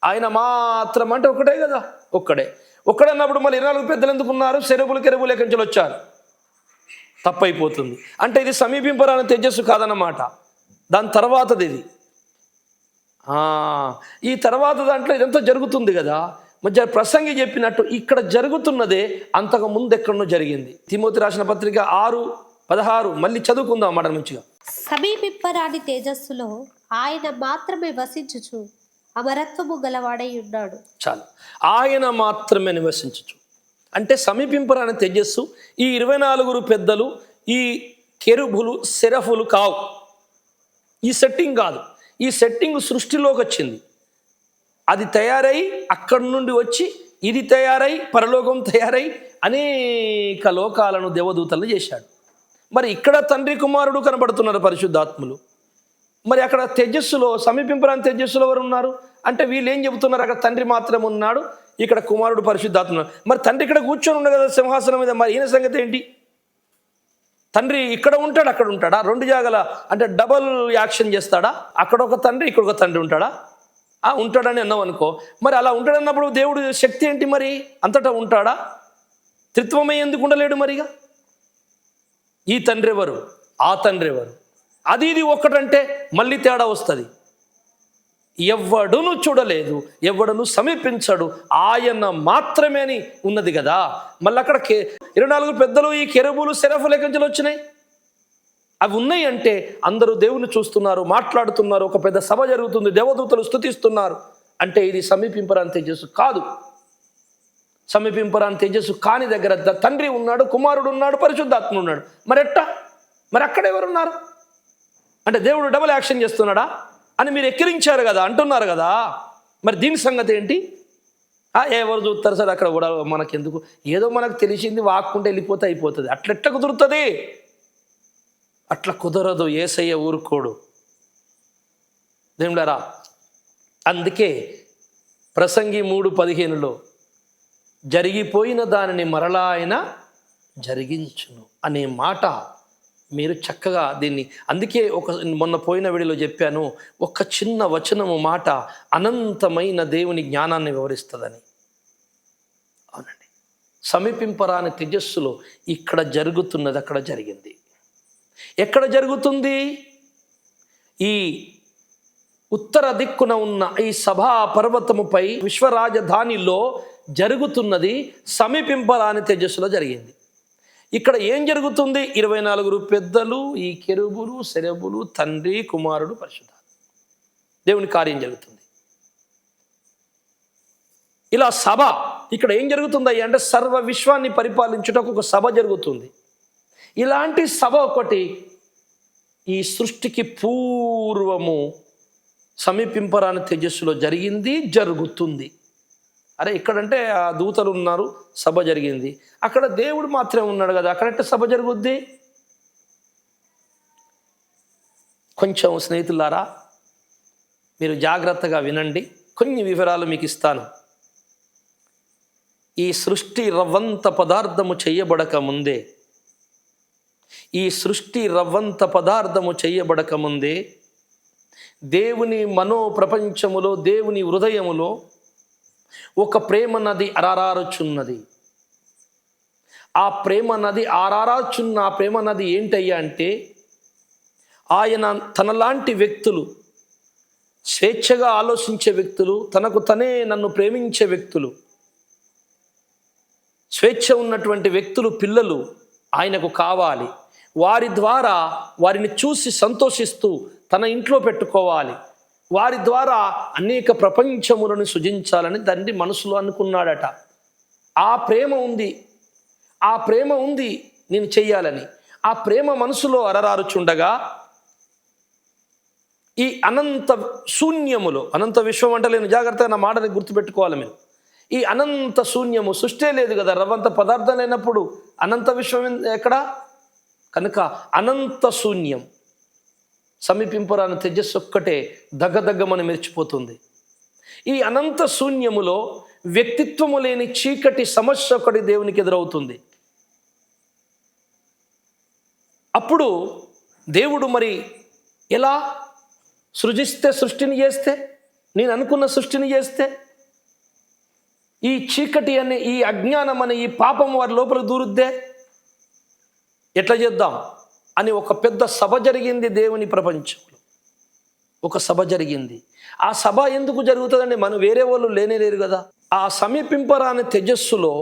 A: ఆయన మాత్రం అంటే ఒకటే కదా, ఒక్కడన్నప్పుడు మళ్ళీ 24 పెద్దలు ఎందుకు ఉన్నారు? కెరుబులు ఎక్కడి నుంచి వచ్చారు? తప్పైపోతుంది. అంటే ఇది సమీపింపరాని తేజస్సు కాదన్నమాట. దాని తర్వాతది ఇది. ఈ తర్వాత దాంట్లో ఇదంతా జరుగుతుంది కదా. మధ్య ప్రసంగి చెప్పినట్టు ఇక్కడ జరుగుతున్నదే అంతకు ముందు ఎక్కడనో జరిగింది. తిమోతి రాసిన పత్రిక 6:16 మళ్ళీ చదువుకుందాం అన్నమాట మంచిగా.
B: సమీపింపరాని తేజస్సులో ఆయన మాత్రమే వసించుచు అమరత్వము గలవాడై ఉన్నాడు.
A: చాలు, ఆయన మాత్రమే నివసించచ్చు. అంటే సమీపింపరాని తేజస్సు ఈ 24 పెద్దలు, ఈ కెరుబులు సెరఫులు కావు. ఈ సెట్టింగ్ కాదు. ఈ సెట్టింగ్ సృష్టిలోకి వచ్చింది. అది తయారై అక్కడి నుండి వచ్చి ఇది తయారై పరలోకం తయారై అనేక లోకాలను దేవదూతలు చేశాడు. మరి ఇక్కడ తండ్రి కుమారుడు కనబడుతున్నారు పరిశుద్ధాత్ములు. మరి అక్కడ తేజస్సులో సమీపింపరాని తేజస్సులో ఎవరు ఉన్నారు అంటే వీళ్ళు ఏం చెబుతున్నారు? అక్కడ తండ్రి మాత్రం ఉన్నాడు, ఇక్కడ కుమారుడు పరిశుద్ధాత్మ. మరి తండ్రి ఇక్కడ కూర్చొని ఉన్నాడు కదా సింహాసనం మీద, మరి ఈయన సంగతి ఏంటి? తండ్రి ఇక్కడ ఉంటాడు, అక్కడ ఉంటాడా? 2 జాగల అంటే డబల్ యాక్షన్ చేస్తాడా? అక్కడ ఒక తండ్రి, ఇక్కడ ఒక తండ్రి ఉంటాడా? ఉంటాడని అన్నావు అనుకో. మరి అలా ఉంటాడన్నప్పుడు దేవుడు శక్తి ఏంటి? మరి అంతటా ఉంటాడా? త్రిత్వమే ఎందుకు ఉండలేడు? మరిగా ఈ తండ్రి ఎవరు, ఆ తండ్రి ఎవరు, అది ఇది ఒక్కటంటే మళ్ళీ తేడా వస్తుంది. ఎవడును చూడలేదు, ఎవడును సమీపించడు, ఆయన మాత్రమే అని ఉన్నది కదా. మళ్ళీ అక్కడ 24 పెద్దలు, ఈ కెరుబులు సెరఫులు ఎక్కడి నుంచి వచ్చినాయి? అవి ఉన్నాయి అంటే అందరూ దేవుని చూస్తున్నారు, మాట్లాడుతున్నారు, ఒక పెద్ద సభ జరుగుతుంది, దేవదూతలు స్తుతిస్తున్నారు. అంటే ఇది సమీపింపరాని తేజస్సు కాదు. సమీపింపరాని తేజస్సు కాని దగ్గర తండ్రి ఉన్నాడు, కుమారుడు ఉన్నాడు, పరిశుద్ధాత్మ ఉన్నాడు. మరి ఎట్టా? మరి అక్కడ ఎవరున్నారు అంటే దేవుడు డబుల్ యాక్షన్ చేస్తున్నాడా అని మీరు ఎక్కిరించారు కదా, అంటున్నారు కదా. మరి దీని సంగతి ఏంటి? ఎవరు చూస్తారు సార్ అక్కడ కూడా, మనకెందుకు, ఏదో మనకు తెలిసింది వాక్కుంటే వెళ్ళిపోతే అయిపోతుంది. అట్లెట్లా కుదురుతుంది? అట్లా కుదరదు. యేసయ్య ఊరుకోడు దేవుడారా. అందుకే ప్రసంగి 3:15లో జరిగిపోయిన దానిని మరలా ఆయన జరిగించును అనే మాట మీరు చక్కగా దీన్ని, అందుకే మొన్న పోయిన వీడియోలో చెప్పాను, ఒక చిన్న వచనము మాట అనంతమైన దేవుని జ్ఞానాన్ని వివరిస్తుందని. అవునండి, సమీపింపరాని తేజస్సులో ఇక్కడ జరుగుతున్నది అక్కడ జరిగింది. ఎక్కడ జరుగుతుంది? ఈ ఉత్తర దిక్కున ఉన్న ఈ సభా పర్వతముపై విశ్వరాజధానిలో జరుగుతున్నది సమీపింపరాని తేజస్సులో జరిగింది. ఇక్కడ ఏం జరుగుతుంది? 24 పెద్దలు, ఈ కెరూబులు, సెరబులు, తండ్రి, కుమారుడు, పరిశుద్ధాత్మ, దేవుని కార్యం జరుగుతుంది. ఇలా సభ ఇక్కడ ఏం జరుగుతుంది అంటే సర్వ విశ్వాన్ని పరిపాలించుటకు ఒక సభ జరుగుతుంది. ఇలాంటి సభ ఒకటి ఈ సృష్టికి పూర్వము సమీపింపరాని తేజస్సులో జరిగింది, జరుగుతుంది. అరే ఇక్కడంటే ఆ దూతలు ఉన్నారు, సభ జరిగింది. అక్కడ దేవుడు మాత్రమే ఉన్నాడు కదా, అక్కడంటే సభ జరుగుద్ది. కొంచెం స్నేహితులారా మీరు జాగ్రత్తగా వినండి, కొన్ని వివరాలు మీకు ఇస్తాను. ఈ సృష్టి రవ్వంత పదార్థము చేయబడక ముందే, ఈ సృష్టి రవ్వంత పదార్థము చేయబడక ముందే దేవుని మనో ప్రపంచములో, దేవుని హృదయములో ఒక ప్రేమ నది అరారారుచున్నది. ఆ ప్రేమ నది ఆరారాచున్న ఆ ప్రేమ నది ఏంటయ్యా అంటే, ఆయన తనలాంటి వ్యక్తులు, స్వేచ్ఛగా ఆలోచించే వ్యక్తులు, తనకు తనే నన్ను ప్రేమించే వ్యక్తులు, స్వేచ్ఛ ఉన్నటువంటి వ్యక్తులు, పిల్లలు ఆయనకు కావాలి. వారి ద్వారా వారిని చూసి సంతోషిస్తూ తన ఇంట్లో పెట్టుకోవాలి. వారి ద్వారా అనేక ప్రపంచములను సృజించాలని తండ్రి మనసులో అనుకున్నాడట. ఆ ప్రేమ ఉంది, ఆ ప్రేమ ఉంది నేను చెయ్యాలని. ఆ ప్రేమ మనసులో అరరారుచుండగా ఈ అనంత శూన్యములో, అనంత విశ్వం అంటే నేను జాగ్రత్తగా నా మాటని గుర్తుపెట్టుకోవాలి మీరు. ఈ అనంత శూన్యము, సృష్టే లేదు కదా, రవ్వంత పదార్థం లేనప్పుడు అనంత విశ్వం ఎక్కడా? కనుక అనంత శూన్యం, సమీపింపరాని తేజస్సు ఒక్కటే దగ్గమని మెరిచిపోతుంది. ఈ అనంత శూన్యములో వ్యక్తిత్వము లేని చీకటి సమస్య ఒకటి దేవునికి ఎదురవుతుంది. అప్పుడు దేవుడు మరి ఎలా సృజిస్తే, సృష్టిని చేస్తే, నేను అనుకున్న సృష్టిని చేస్తే, ఈ చీకటి అనే, ఈ అజ్ఞానం అనే ఈ పాపం వారి లోపల దూరుద్దే, ఎట్లా చేద్దాం అని ఒక పెద్ద సభ జరిగింది దేవుని ప్రపంచంలో. ఒక సభ జరిగింది. ఆ సభ ఎందుకు జరుగుతుందండి? మనం వేరే వాళ్ళు లేరు కదా. ఆ సమీపింపరాని తేజస్సులో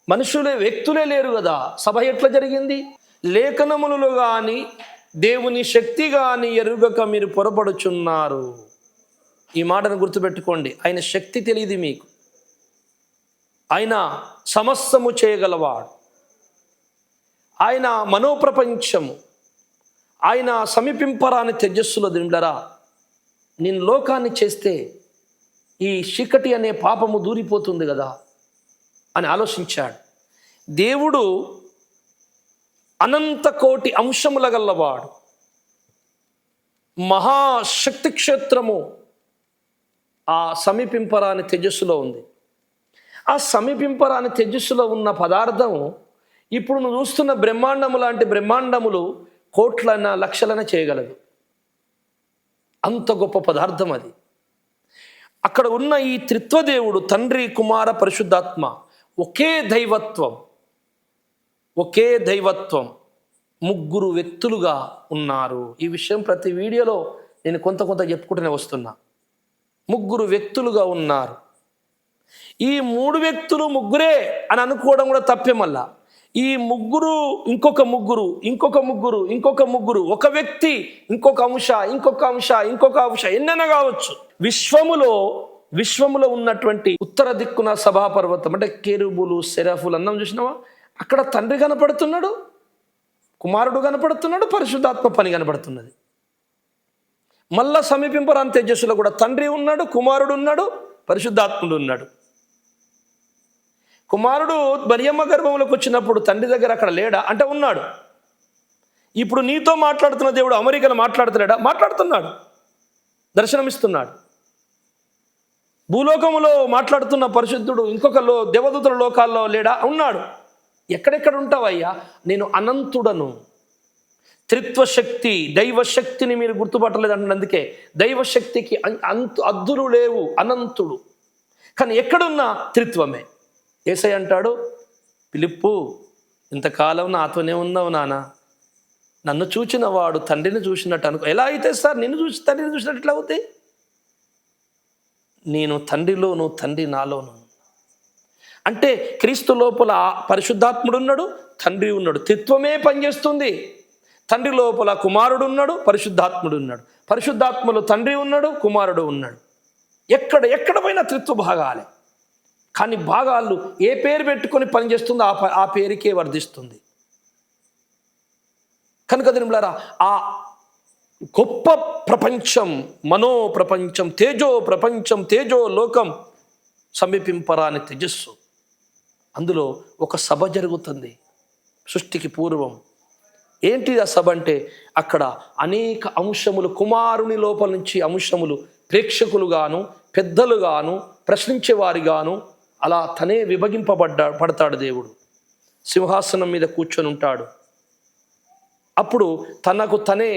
A: మనుషులే, వ్యక్తులే లేరు కదా. సభ ఎట్లా జరిగింది? లేఖనములలో కానీ దేవుని శక్తి కానీ ఎరుగక మీరు పొరపడుచున్నారు. ఈ మాటను గుర్తుపెట్టుకోండి. ఆయన శక్తి తెలియదు మీకు. ఆయన సమస్తము చేయగలవాడు. ఆయన మనోప్రపంచము, ఆయన సమీపింపరాని తేజస్సులో దిండరా నేను లోకాన్ని చేస్తే ఈ చీకటి అనే పాపము దూరిపోతుంది కదా అని ఆలోచించాడు. దేవుడు అనంత కోటి అంశముల గల్లవాడు. మహాశక్తి క్షేత్రము ఆ సమీపింపరాని తేజస్సులో ఉంది. ఆ సమీపింపరాని తేజస్సులో ఉన్న పదార్థం ఇప్పుడు నువ్వు చూస్తున్న బ్రహ్మాండము లాంటి బ్రహ్మాండములు కోట్లైన లక్షలైన చేయగలదు. అంత గొప్ప పదార్థం అది. అక్కడ ఉన్న ఈ త్రిత్వదేవుడు, తండ్రి, కుమార, పరిశుద్ధాత్మ, ఒకే దైవత్వం, ఒకే దైవత్వం, ముగ్గురు వ్యక్తులుగా ఉన్నారు. ఈ విషయం ప్రతి వీడియోలో నేను కొంత చెప్పుకుంటూనే వస్తున్నా. ముగ్గురు వ్యక్తులుగా ఉన్నారు. ఈ మూడు వ్యక్తులు ముగ్గురే అని అనుకోవడం కూడా తప్పే. మళ్ళా ఈ ముగ్గురు, ఇంకొక ముగ్గురు, ఇంకొక ముగ్గురు, ఇంకొక ముగ్గురు, ఒక వ్యక్తి, ఇంకొక అంశ, ఇంకొక అంశ, ఇంకొక అంశ, ఎన్నైనా కావచ్చు. విశ్వములో ఉన్నటువంటి ఉత్తర దిక్కున సభాపర్వతం అంటే కెరూబులు, సెరాఫులు అన్నం చూసినావా? అక్కడ తండ్రి కనపడుతున్నాడు, కుమారుడు కనపడుతున్నాడు, పరిశుద్ధాత్మ పని కనపడుతున్నది. మళ్ళా సమీపింపరాని తేజస్సులో కూడా తండ్రి ఉన్నాడు, కుమారుడు ఉన్నాడు, పరిశుద్ధాత్ముడు ఉన్నాడు. కుమారుడు మరియమ్మ గర్భంలోకి వచ్చినప్పుడు తండ్రి దగ్గర అక్కడ లేడా అంటే ఉన్నాడు. ఇప్పుడు నీతో మాట్లాడుతున్న దేవుడు అమెరికాలో మాట్లాడుతున్నాడా? మాట్లాడుతున్నాడు, దర్శనమిస్తున్నాడు. భూలోకములో మాట్లాడుతున్న పరిశుద్ధుడు ఇంకొక దేవదూతల లోకాల్లో లేడా? ఉన్నాడు. ఎక్కడెక్కడ ఉంటావయ్యా? నేను అనంతుడను. త్రిత్వశక్తి, దైవశక్తిని మీరు గుర్తుపట్టలేదు అంటే అందుకే దైవశక్తికి అద్దులు లేవు, అనంతుడు. కానీ ఎక్కడున్నా త్రిత్వమే. యేసయ్య అంటాడు, పిలిప్పు ఇంతకాలం నాతోనే ఉన్నావు నాన్న, నన్ను చూచిన వాడు తండ్రిని చూసినట్టు అనుకో. ఎలా అయితే సార్ నిన్ను చూసి తండ్రిని చూసినట్టు ఎట్లా అవుతాయి? నేను తండ్రిలోను, తండ్రి నాలోను. అంటే క్రీస్తు లోపల పరిశుద్ధాత్ముడు ఉన్నాడు, తండ్రి ఉన్నాడు, త్రిత్వమే పనిచేస్తుంది. తండ్రి లోపల కుమారుడు ఉన్నాడు, పరిశుద్ధాత్ముడు ఉన్నాడు, పరిశుద్ధాత్మలో తండ్రి ఉన్నాడు, కుమారుడు ఉన్నాడు. ఎక్కడ పోయినా త్రిత్వ భాగాలే. కానీ భాగాలు ఏ పేరు పెట్టుకొని పనిచేస్తుందో ఆ పేరుకే వర్ధిస్తుంది. కనుక దినములారా, ఆ గొప్ప ప్రపంచం, మనో ప్రపంచం, తేజో ప్రపంచం, తేజో లోకం, సమీపింపరాని తేజస్సు, అందులో ఒక సభ జరుగుతుంది సృష్టికి పూర్వం. ఏంటి ఆ సభ అంటే అక్కడ అనేక అంశములు, కుమారుని లోపల నుంచి అంశములు, ప్రేక్షకులుగాను, పెద్దలుగాను, ప్రశ్నించేవారిగాను అలా తనే పడతాడు దేవుడు. సింహాసనం మీద కూర్చొని ఉంటాడు. అప్పుడు తనకు తనే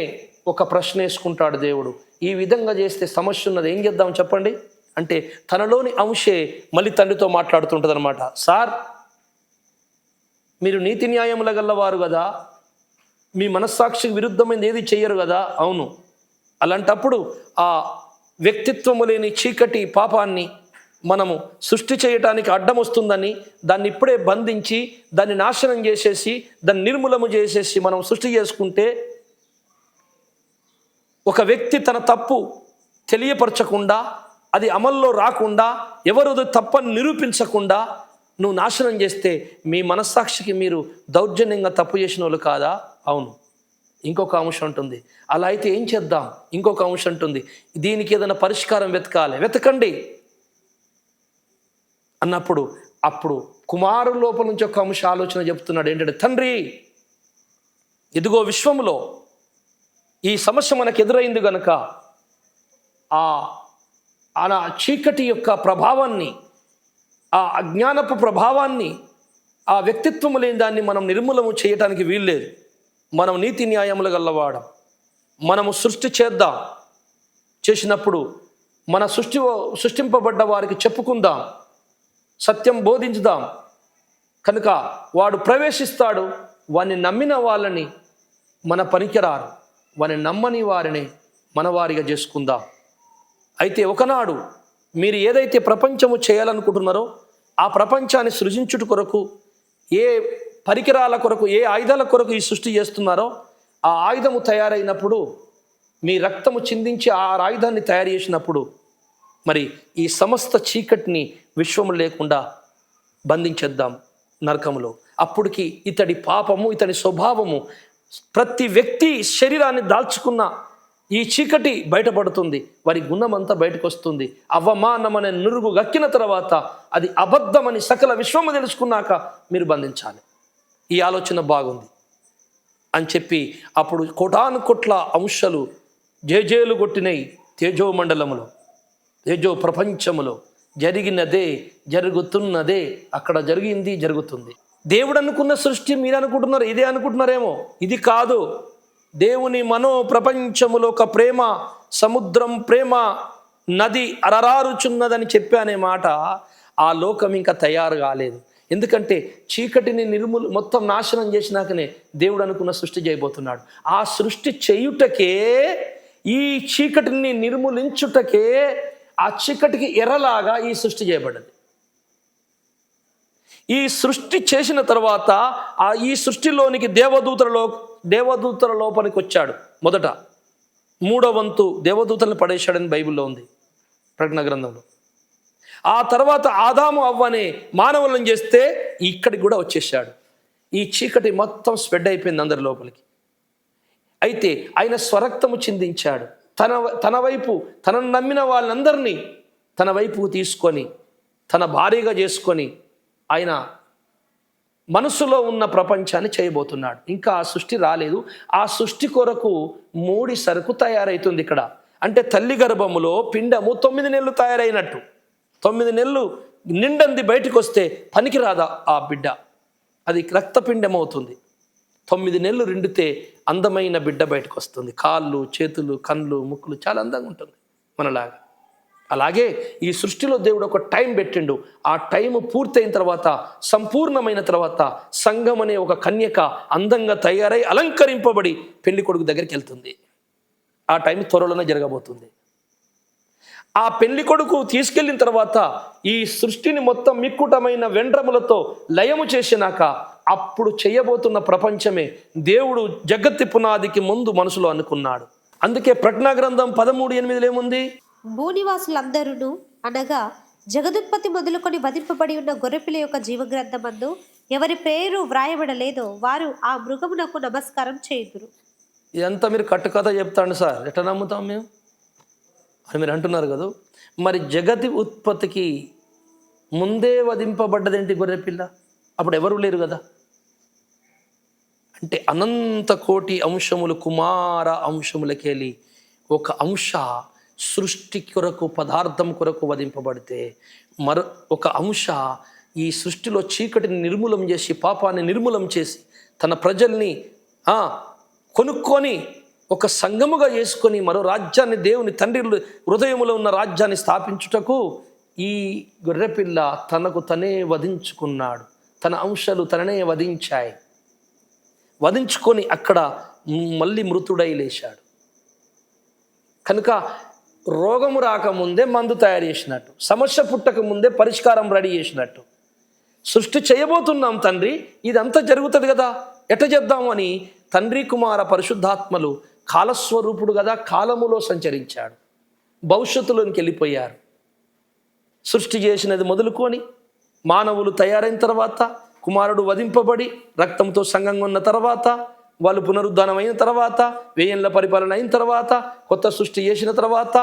A: ఒక ప్రశ్న వేసుకుంటాడు దేవుడు. ఈ విధంగా చేస్తే సమస్య ఉన్నది, ఏం చేద్దాం చెప్పండి అంటే తనలోని అంశే మళ్ళీ తండ్రితో మాట్లాడుతుంటుంది అనమాట. సార్, మీరు నీతి న్యాయముల గల్లవారు కదా, మీ మనస్సాక్షికి విరుద్ధమైనది ఏది చెయ్యరు కదా. అవును. అలాంటప్పుడు ఆ వ్యక్తిత్వము లేని చీకటి పాపాన్ని మనము సృష్టి చేయటానికి అడ్డం వస్తుందని దాన్ని ఇప్పుడే బంధించి దాన్ని నాశనం చేసేసి దాన్ని నిర్మూలము చేసేసి మనం సృష్టి చేసుకుంటే, ఒక వ్యక్తి తన తప్పు తెలియపరచకుండా, అది అమల్లో రాకుండా, ఎవరు తప్పని నిరూపించకుండా నువ్వు నాశనం చేస్తే మీ మనస్సాక్షికి మీరు దౌర్జన్యంగా తప్పు చేసిన వాళ్ళు కాదా? అవును. ఇంకొక అంశం ఉంటుంది, అలా అయితే ఏం చేద్దాం? ఇంకొక అంశం ఉంటుంది, దీనికి ఏదైనా పరిష్కారం వెతకండి అన్నప్పుడు అప్పుడు కుమారుల లోపల నుంచి ఒక అంశ ఆలోచన చెప్తున్నాడు. ఏంటంటే, తండ్రి, ఇదిగో విశ్వములో ఈ సమస్య మనకు ఎదురైంది గనక ఆ చీకటి యొక్క ప్రభావాన్ని, ఆ అజ్ఞానపు ప్రభావాన్ని, ఆ వ్యక్తిత్వము లేని దాన్ని మనం నిర్మూలము చేయటానికి వీల్లేదు. మనం నీతి న్యాయములు గల్లవాడం. మనము సృష్టి చేసినప్పుడు మన సృష్టింపబడ్డ వారికి చెప్పుకుందాం, సత్యం బోధించుదాం. కనుక వాడు ప్రవేశిస్తాడు. వాడిని నమ్మిన వాళ్ళని మన పనికిరారు, వారిని నమ్మని వారిని మన వారిగా చేసుకుందాం. అయితే ఒకనాడు మీరు ఏదైతే ప్రపంచము చేయాలనుకుంటున్నారో ఆ ప్రపంచాన్ని సృజించుట కొరకు, ఏ పరికరాల కొరకు, ఏ ఆయుధాల కొరకు ఈ సృష్టి చేస్తున్నారో ఆ ఆయుధము తయారైనప్పుడు, మీ రక్తము చిందించి ఆ ఆయుధాన్ని తయారు చేసినప్పుడు, మరి ఈ సమస్త చీకటిని విశ్వము లేకుండా బంధించేద్దాం నరకములో. అప్పటికి ఇతడి పాపము, ఇతడి స్వభావము, ప్రతి వ్యక్తి శరీరాన్ని దాల్చుకున్న ఈ చీకటి బయటపడుతుంది, వారి గుణమంతా బయటకు వస్తుంది. అవమానమనే నురుగు గక్కిన తర్వాత అది అబద్ధమని సకల విశ్వము తెలుసుకున్నాక మీరు బంధించాలి. ఈ ఆలోచన బాగుంది అని చెప్పి అప్పుడు కోటాను కోట్ల అంశాలు జేజేలు కొట్టినాయి. తేజో మండలములో, తేజో ప్రపంచములో జరిగినదే, జరుగుతున్నదే, అక్కడ జరిగింది, జరుగుతుంది. దేవుడు అనుకున్న సృష్టి మీరు అనుకుంటున్నారు ఇదే అనుకుంటున్నారేమో. ఇది కాదు. దేవుని మనో ప్రపంచములో ఒక ప్రేమ సముద్రం, ప్రేమ నది అరరారుచున్నదని చెప్పానే మాట, ఆ లోకం ఇంకా తయారు కాలేదు. ఎందుకంటే చీకటిని మొత్తం నాశనం చేసినాకనే దేవుడు అనుకున్న సృష్టి చేయబోతున్నాడు. ఆ సృష్టి చేయుటకే, ఈ చీకటిని నిర్మూలించుటకే, ఆ చీకటికి ఎర్రలాగా ఈ సృష్టి చేయబడ్డది. ఈ సృష్టి చేసిన తర్వాత ఈ సృష్టిలోనికి దేవదూతల లోపలికి వచ్చాడు. మొదట 3వ వంతు దేవదూతలను పడేశాడని బైబిల్లో ఉంది, ప్రకటన గ్రంథంలో. ఆ తర్వాత ఆదాము అవ్వనే మానవులను చేస్తే ఇక్కడికి కూడా వచ్చేసాడు. ఈ చీకటి మొత్తం స్ప్రెడ్ అయిపోయింది అందరి లోపలికి. అయితే ఆయన స్వరక్తము చిందించాడు. తన వైపు తనను నమ్మిన వాళ్ళందరినీ తన వైపుకు తీసుకొని తన భార్యగా చేసుకొని ఆయన మనసులో ఉన్న ప్రపంచాన్ని చేయబోతున్నాడు. ఇంకా ఆ సృష్టి రాలేదు. ఆ సృష్టి కొరకు మూడి సరుకు తయారవుతుంది ఇక్కడ. అంటే తల్లి గర్భములో పిండము 9 నెలలు తయారైనట్టు. 9 నెలలు నిండంది బయటకు వస్తే పనికి రాదా ఆ బిడ్డ, అది రక్తపిండం అవుతుంది. 9 నెలలు నిండితే అందమైన బిడ్డ బయటకు వస్తుంది. కాళ్ళు, చేతులు, కళ్ళు, ముక్కులు చాలా అందంగా ఉంటుంది మనలాగా. అలాగే ఈ సృష్టిలో దేవుడు ఒక టైం పెట్టిండు. ఆ టైం పూర్తయిన తర్వాత, సంపూర్ణమైన తర్వాత సంఘం అనే ఒక కన్యక అందంగా తయారై అలంకరింపబడి పెళ్లి కొడుకు దగ్గరికి వెళ్తుంది. ఆ టైం త్వరలోనే జరగబోతుంది. ఆ పెళ్లి కొడుకు తీసుకెళ్ళిన తర్వాత ఈ సృష్టిని మొత్తం మిక్కుటమైన వెండ్రములతో లయము చేసినాక అప్పుడు చేయబోతున్న ప్రపంచమే దేవుడు జగత్తి పునాదికి ముందు మనసులో అనుకున్నాడు. అందుకే ప్రకటన గ్రంథం 13:8 ఏముంది?
B: భూనివాసులందరూ అనగా జగదుత్పత్తి మొదలుకొని వధింపబడి ఉన్న గొర్రెపిల్ల యొక్క జీవగ్రంథమందు ఎవరి పేరు వ్రాయబడలేదో వారు ఆ మృగమునకు నమస్కారం చేయుదురు.
A: ఇదంతా మీరు కట్టుకథ చెప్తాండి సార్, ఎట్లా నమ్ముతాం మేము అని మీరు అంటున్నారు కదా. మరి జగతి ఉత్పత్తికి ముందే వధింపబడ్డదేంటి గొర్రెపిల్ల? అప్పుడు ఎవరు లేరు కదా. అంటే అనంత కోటి అంశములు కుమార అంశములకెళ్ళి ఒక అంశ సృష్టి కొరకు, పదార్థం కొరకు వధింపబడితే మరో ఒక అంశ ఈ సృష్టిలో చీకటిని నిర్మూలం చేసి, పాపాన్ని నిర్మూలం చేసి, తన ప్రజల్ని కొనుక్కొని ఒక సంఘముగా చేసుకొని మరో రాజ్యాన్ని, దేవుని తండ్రి హృదయములో ఉన్న రాజ్యాన్ని స్థాపించుటకు ఈ గొర్రెపిల్ల తనకు తనే వధించుకున్నాడు. తన అంశాలు తననే వధించాయి. వధించుకొని అక్కడ మళ్ళీ మృతుడై లేచాడు. కనుక రోగము రాకముందే మందు తయారు చేసినట్టు, సమస్య పుట్టక ముందే పరిష్కారం రెడీ చేసినట్టు సృష్టి చేయబోతున్నాం తండ్రి, ఇదంతా జరుగుతుంది కదా, ఎట్ట చేద్దాము అని తండ్రి, కుమార, పరిశుద్ధాత్మలు కాలస్వరూపుడు కదా, కాలములో సంచరించాడు. భవిష్యత్తులోనికి వెళ్ళిపోయారు. సృష్టి చేసినది మొదలుకొని మానవులు తయారైన తర్వాత, కుమారుడు వధింపబడి రక్తంతో సంగంగా ఉన్న తర్వాత, వాళ్ళు పునరుద్ధానం అయిన తర్వాత, 1000 ఏళ్ల పరిపాలన అయిన తర్వాత, కొత్త సృష్టి చేసిన తర్వాత,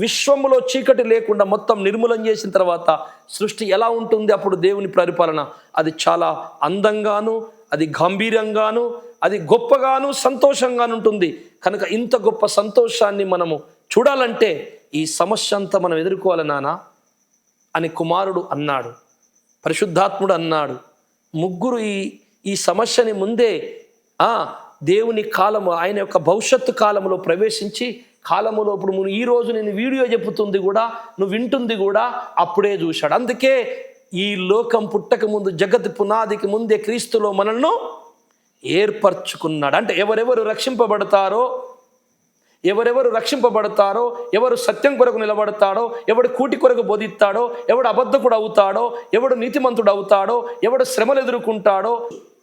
A: విశ్వములో చీకటి లేకుండా మొత్తం నిర్మూలన చేసిన తర్వాత సృష్టి ఎలా ఉంటుంది అప్పుడు దేవుని పరిపాలన? అది చాలా అందంగాను, అది గంభీరంగాను, అది గొప్పగాను, సంతోషంగాను ఉంటుంది. కనుక ఇంత గొప్ప సంతోషాన్ని మనము చూడాలంటే ఈ సమస్య అంతా మనం ఎదుర్కోవాలి నాన్న అని కుమారుడు అన్నాడు, పరిశుద్ధాత్ముడు అన్నాడు. ముగ్గురు ఈ సమస్యని ముందే దేవుని కాలము, ఆయన యొక్క భవిష్యత్తు కాలంలో ప్రవేశించి, కాలములో ఇప్పుడు ఈ రోజు నేను వీడియో చెప్పుతుంది కూడా, నువ్వు వింటుంది కూడా అప్పుడే చూశాడు. అందుకే ఈ లోకం పుట్టక ముందు, జగత్ పునాదికి ముందే క్రీస్తులో మనల్ని ఏర్పరచుకున్నాడు. అంటే ఎవరెవరు రక్షింపబడతారో, ఎవరు సత్యం కొరకు నిలబడతాడో, ఎవడు కూటి కొరకు బోధిస్తాడో, ఎవడు అబద్ధకుడు అవుతాడో, ఎవడు నీతిమంతుడు అవుతాడో, ఎవడు శ్రమలు ఎదుర్కొంటాడో,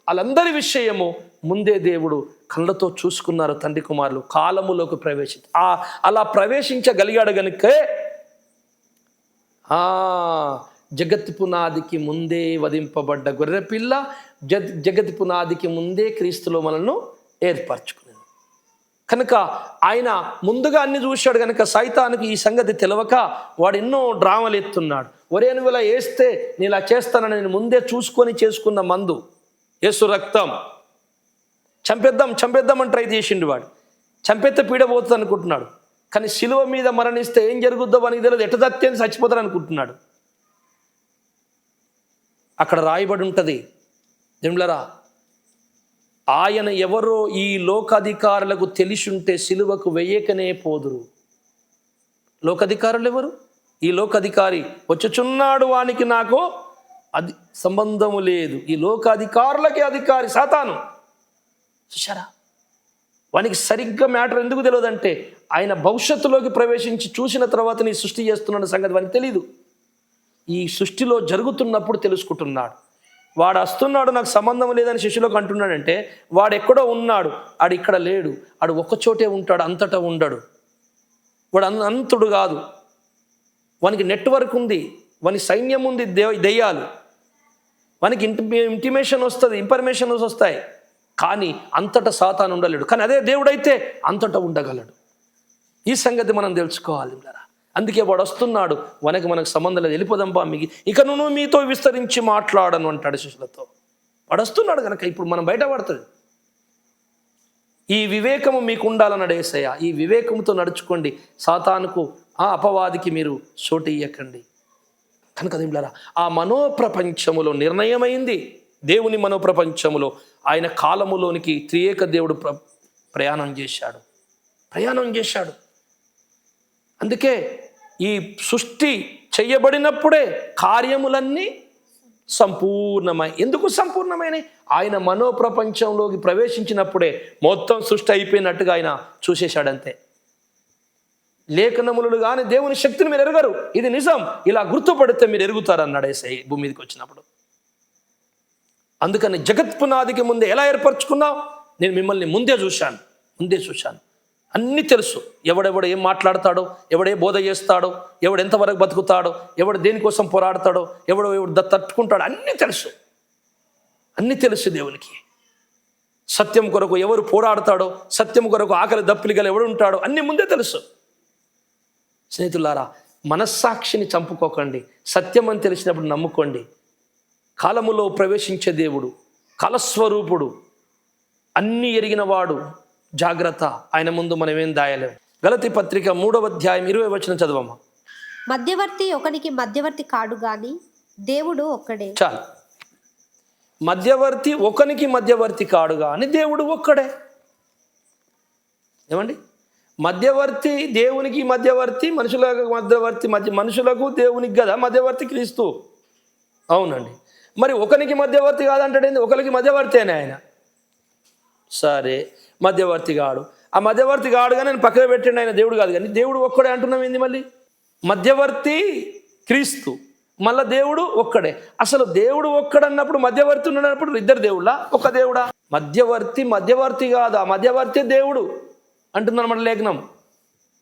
A: వాళ్ళందరి విషయము ముందే దేవుడు కళ్ళతో చూసుకున్నారు తండ్రి కుమారులు. కాలములోకి అలా ప్రవేశించగలిగాడు గనుకే జగత్ పునాదికి ముందే వధింపబడ్డ గొర్రెపిల్ల జగత్ పునాదికి ముందే క్రీస్తులో మనల్ని ఏర్పరచుకున్నాడు. కనుక ఆయన ముందుగా అన్ని చూశాడు కనుక సైతానికి ఈ సంగతి తెలవక వాడు ఎన్నో డ్రామాలు ఎత్తున్నాడు. ఒరే నువ్వు ఇలా వేస్తే నేను ఇలా చేస్తానని నేను ముందే చూసుకొని చేసుకున్న మందు యేసు రక్తం. చంపేద్దాం అని ట్రై చేసిండు వాడు. చంపేస్తే పీడబోతుంది అనుకుంటున్నాడు. కానీ శిలువ మీద మరణిస్తే ఏం జరుగుద్దో అని తెలియదు, ఎట్ట దత్తే చచ్చిపోతాడు అనుకుంటున్నాడు. అక్కడ రాయబడి ఉంటుంది, దేవులరా ఆయన ఎవరో ఈ లోకాధికారులకు తెలిసుంటే సిలువకు వెయ్యకనే పోదురు. లోకాధికారులు ఎవరు? ఈ లోకాధికారి వచ్చుచున్నాడు, వానికి నాకు అది సంబంధము లేదు. ఈ లోకాధికారులకి అధికారి సాతాను. చూశారా, వానికి సరిగ్గా మ్యాటర్ ఎందుకు తెలియదంటే ఆయన భవిష్యత్తులోకి ప్రవేశించి చూసిన తర్వాత నీ సృష్టి చేస్తున్న సంగతి వానికి తెలీదు. ఈ సృష్టిలో జరుగుతున్నప్పుడు తెలుసుకుంటున్నాడు. వాడు వస్తున్నాడు నాకు సంబంధం లేదని శిష్యులకు అంటున్నాడంటే వాడు ఎక్కడో ఉన్నాడు, ఆడు ఇక్కడ లేడు. ఆడు ఒక్కచోటే ఉంటాడు, అంతటా ఉండడు. వాడు అంతుడు కాదు. వానికి నెట్వర్క్ ఉంది, వానికి సైన్యం ఉంది, దెయ్యాలు. వానికి ఇంటిమేషన్ వస్తుంది, ఇన్ఫర్మేషన్స్ వస్తాయి. కానీ అంతటా సాతాను ఉండలేడు. కానీ అదే దేవుడైతే అంతటా ఉండగలడు. ఈ సంగతి మనం తెలుసుకోవాలి. అందుకే వాడు వస్తున్నాడు, మనకు సంబంధం లేదు, వెళ్ళిపోదాంపా మీకు, ఇక నువ్వు మీతో విస్తరించి మాట్లాడను అంటాడు శిష్యులతో. వాడు వస్తున్నాడు కనుక ఇప్పుడు మనం బయటపడుతుంది. ఈ వివేకము మీకు ఉండాలన్నాడు యేసయ్య. ఈ వివేకంతో నడుచుకోండి, సాతానుకు ఆ అపవాదికి మీరు చోటు ఇయ్యకండి. కనుక దేవులారా, ఆ మనోప్రపంచములో నిర్ణయమైంది. దేవుని మనోప్రపంచములో ఆయన కాలములోనికి త్రియేక దేవుడు ప్రయాణం చేశాడు. అందుకే ఈ సృష్టి చెయ్యబడినప్పుడే కార్యములన్నీ ఎందుకు సంపూర్ణమైన? ఆయన మనోప్రపంచంలోకి ప్రవేశించినప్పుడే మొత్తం సృష్టి అయిపోయినట్టుగా ఆయన చూసేశాడంతే. లేఖనములు కానీ దేవుని శక్తిని మీరు ఎరగరు, ఇది నిజం, ఇలా గుర్తుపడితే మీరు ఎరుగుతారు అన్నాడు యేసయ్య భూమి మీదకి వచ్చినప్పుడు. అందుకని జగత్ పునాదికి ముందే ఎలా ఏర్పరచుకున్నావు? నేను మిమ్మల్ని ముందే చూశాను. అన్నీ తెలుసు. ఎవడెవడు ఏం మాట్లాడతాడో, ఎవడే బోధ చేస్తాడో, ఎవడు ఎంతవరకు బతుకుతాడో, ఎవడు దేనికోసం పోరాడతాడో, ఎవడు తట్టుకుంటాడో అన్నీ తెలుసు దేవునికి. సత్యం కొరకు ఎవరు పోరాడతాడో, సత్యం కొరకు ఆకలి దప్పిలిగల ఎవడు ఉంటాడో అన్నీ ముందే తెలుసు. స్నేహితులారా, మనస్సాక్షిని చంపుకోకండి, సత్యం అని తెలిసినప్పుడు నమ్ముకోండి. కాలములో ప్రవేశించే దేవుడు, కాలస్వరూపుడు, అన్నీ ఎరిగిన వాడు. జాగ్రత్త, ఆయన ముందు మనం ఏం దాయలేము. గలతీ పత్రిక 3వ అధ్యాయం 20వ వచనం చదవమ్మా.
B: మధ్యవర్తి ఒకనికి మధ్యవర్తి కాడు గాని దేవుడు ఒక్కడే.
A: చాలు. మధ్యవర్తి ఒకనికి మధ్యవర్తి కాడు గాని దేవుడు ఒక్కడే. ఏమండి? మధ్యవర్తి దేవునికి మధ్యవర్తి, మనుషులకు మధ్యవర్తి, మనుషులకు దేవునికి కదా మధ్యవర్తి క్రీస్తు. అవునండి. మరి ఒకనికి మధ్యవర్తి కాదంటాడేంది? ఒకరికి మధ్యవర్తి అని ఆయన. సరే, మధ్యవర్తి కాడు. ఆ మధ్యవర్తి కాడు కానీ నేను పక్కన పెట్టండి, ఆయన దేవుడు కాదు. కానీ దేవుడు ఒక్కడే అంటున్నాం ఏంది? మళ్ళీ మధ్యవర్తి క్రీస్తు, మళ్ళా దేవుడు ఒక్కడే. అసలు దేవుడు ఒక్కడన్నప్పుడు మధ్యవర్తి ఉన్నప్పుడు ఇద్దరు దేవుళ్ళా, ఒక దేవుడా? మధ్యవర్తి కాదు, ఆ మధ్యవర్తి దేవుడు అంటున్నాను మన లేఖనం.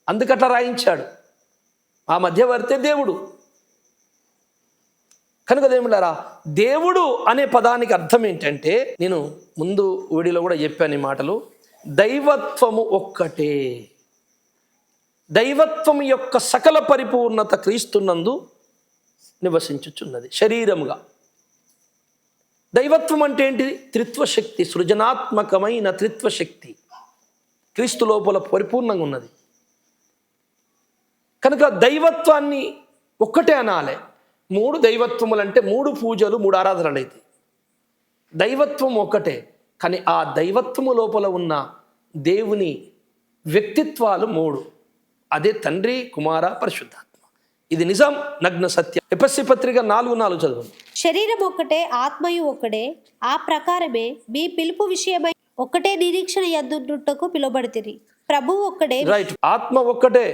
A: అందుకట్లా రాయించాడు, ఆ మధ్యవర్తి దేవుడు. కనుక దేవులారా, దేవుడు అనే పదానికి అర్థం ఏంటంటే, నేను ముందు వీడియోలో కూడా చెప్పాను ఈ మాటలు. దైవత్వము ఒక్కటే. దైవత్వం యొక్క సకల పరిపూర్ణత క్రీస్తునందు నివసించుచున్నది శరీరముగా. దైవత్వం అంటే ఏంటిది? త్రిత్వశక్తి, సృజనాత్మకమైన త్రిత్వశక్తి క్రీస్తు లోపల పరిపూర్ణంగా ఉన్నది. కనుక దైవత్వాన్ని ఒక్కటే అనాలి. 3 దైవత్వములు అంటే 3 పూజలు, 3 ఆరాధనలు అయితే దైవత్వం ఒక్కటే. కానీ ఆ దైవత్వము లోపల ఉన్న దేవుని వ్యక్తిత్వాలు 3. అదే తండ్రి, కుమార, పరిశుద్ధాత్మ. ఇది నిజం, నగ్న సత్యం. ఎఫెసీ పత్రిక 4:4 చదవండి.
B: శరీరం ఒక్కటే, ఆత్మయు ఒక్కడే, ఆ ప్రకారమే మీ పిలుపు విషయమై ఒక్కటే నిరీక్షణ యందుటకు పిలువబడితిరి. ప్రభువు ఒక్కడే.
A: రైట్. ఆత్మ ఒక్కటే,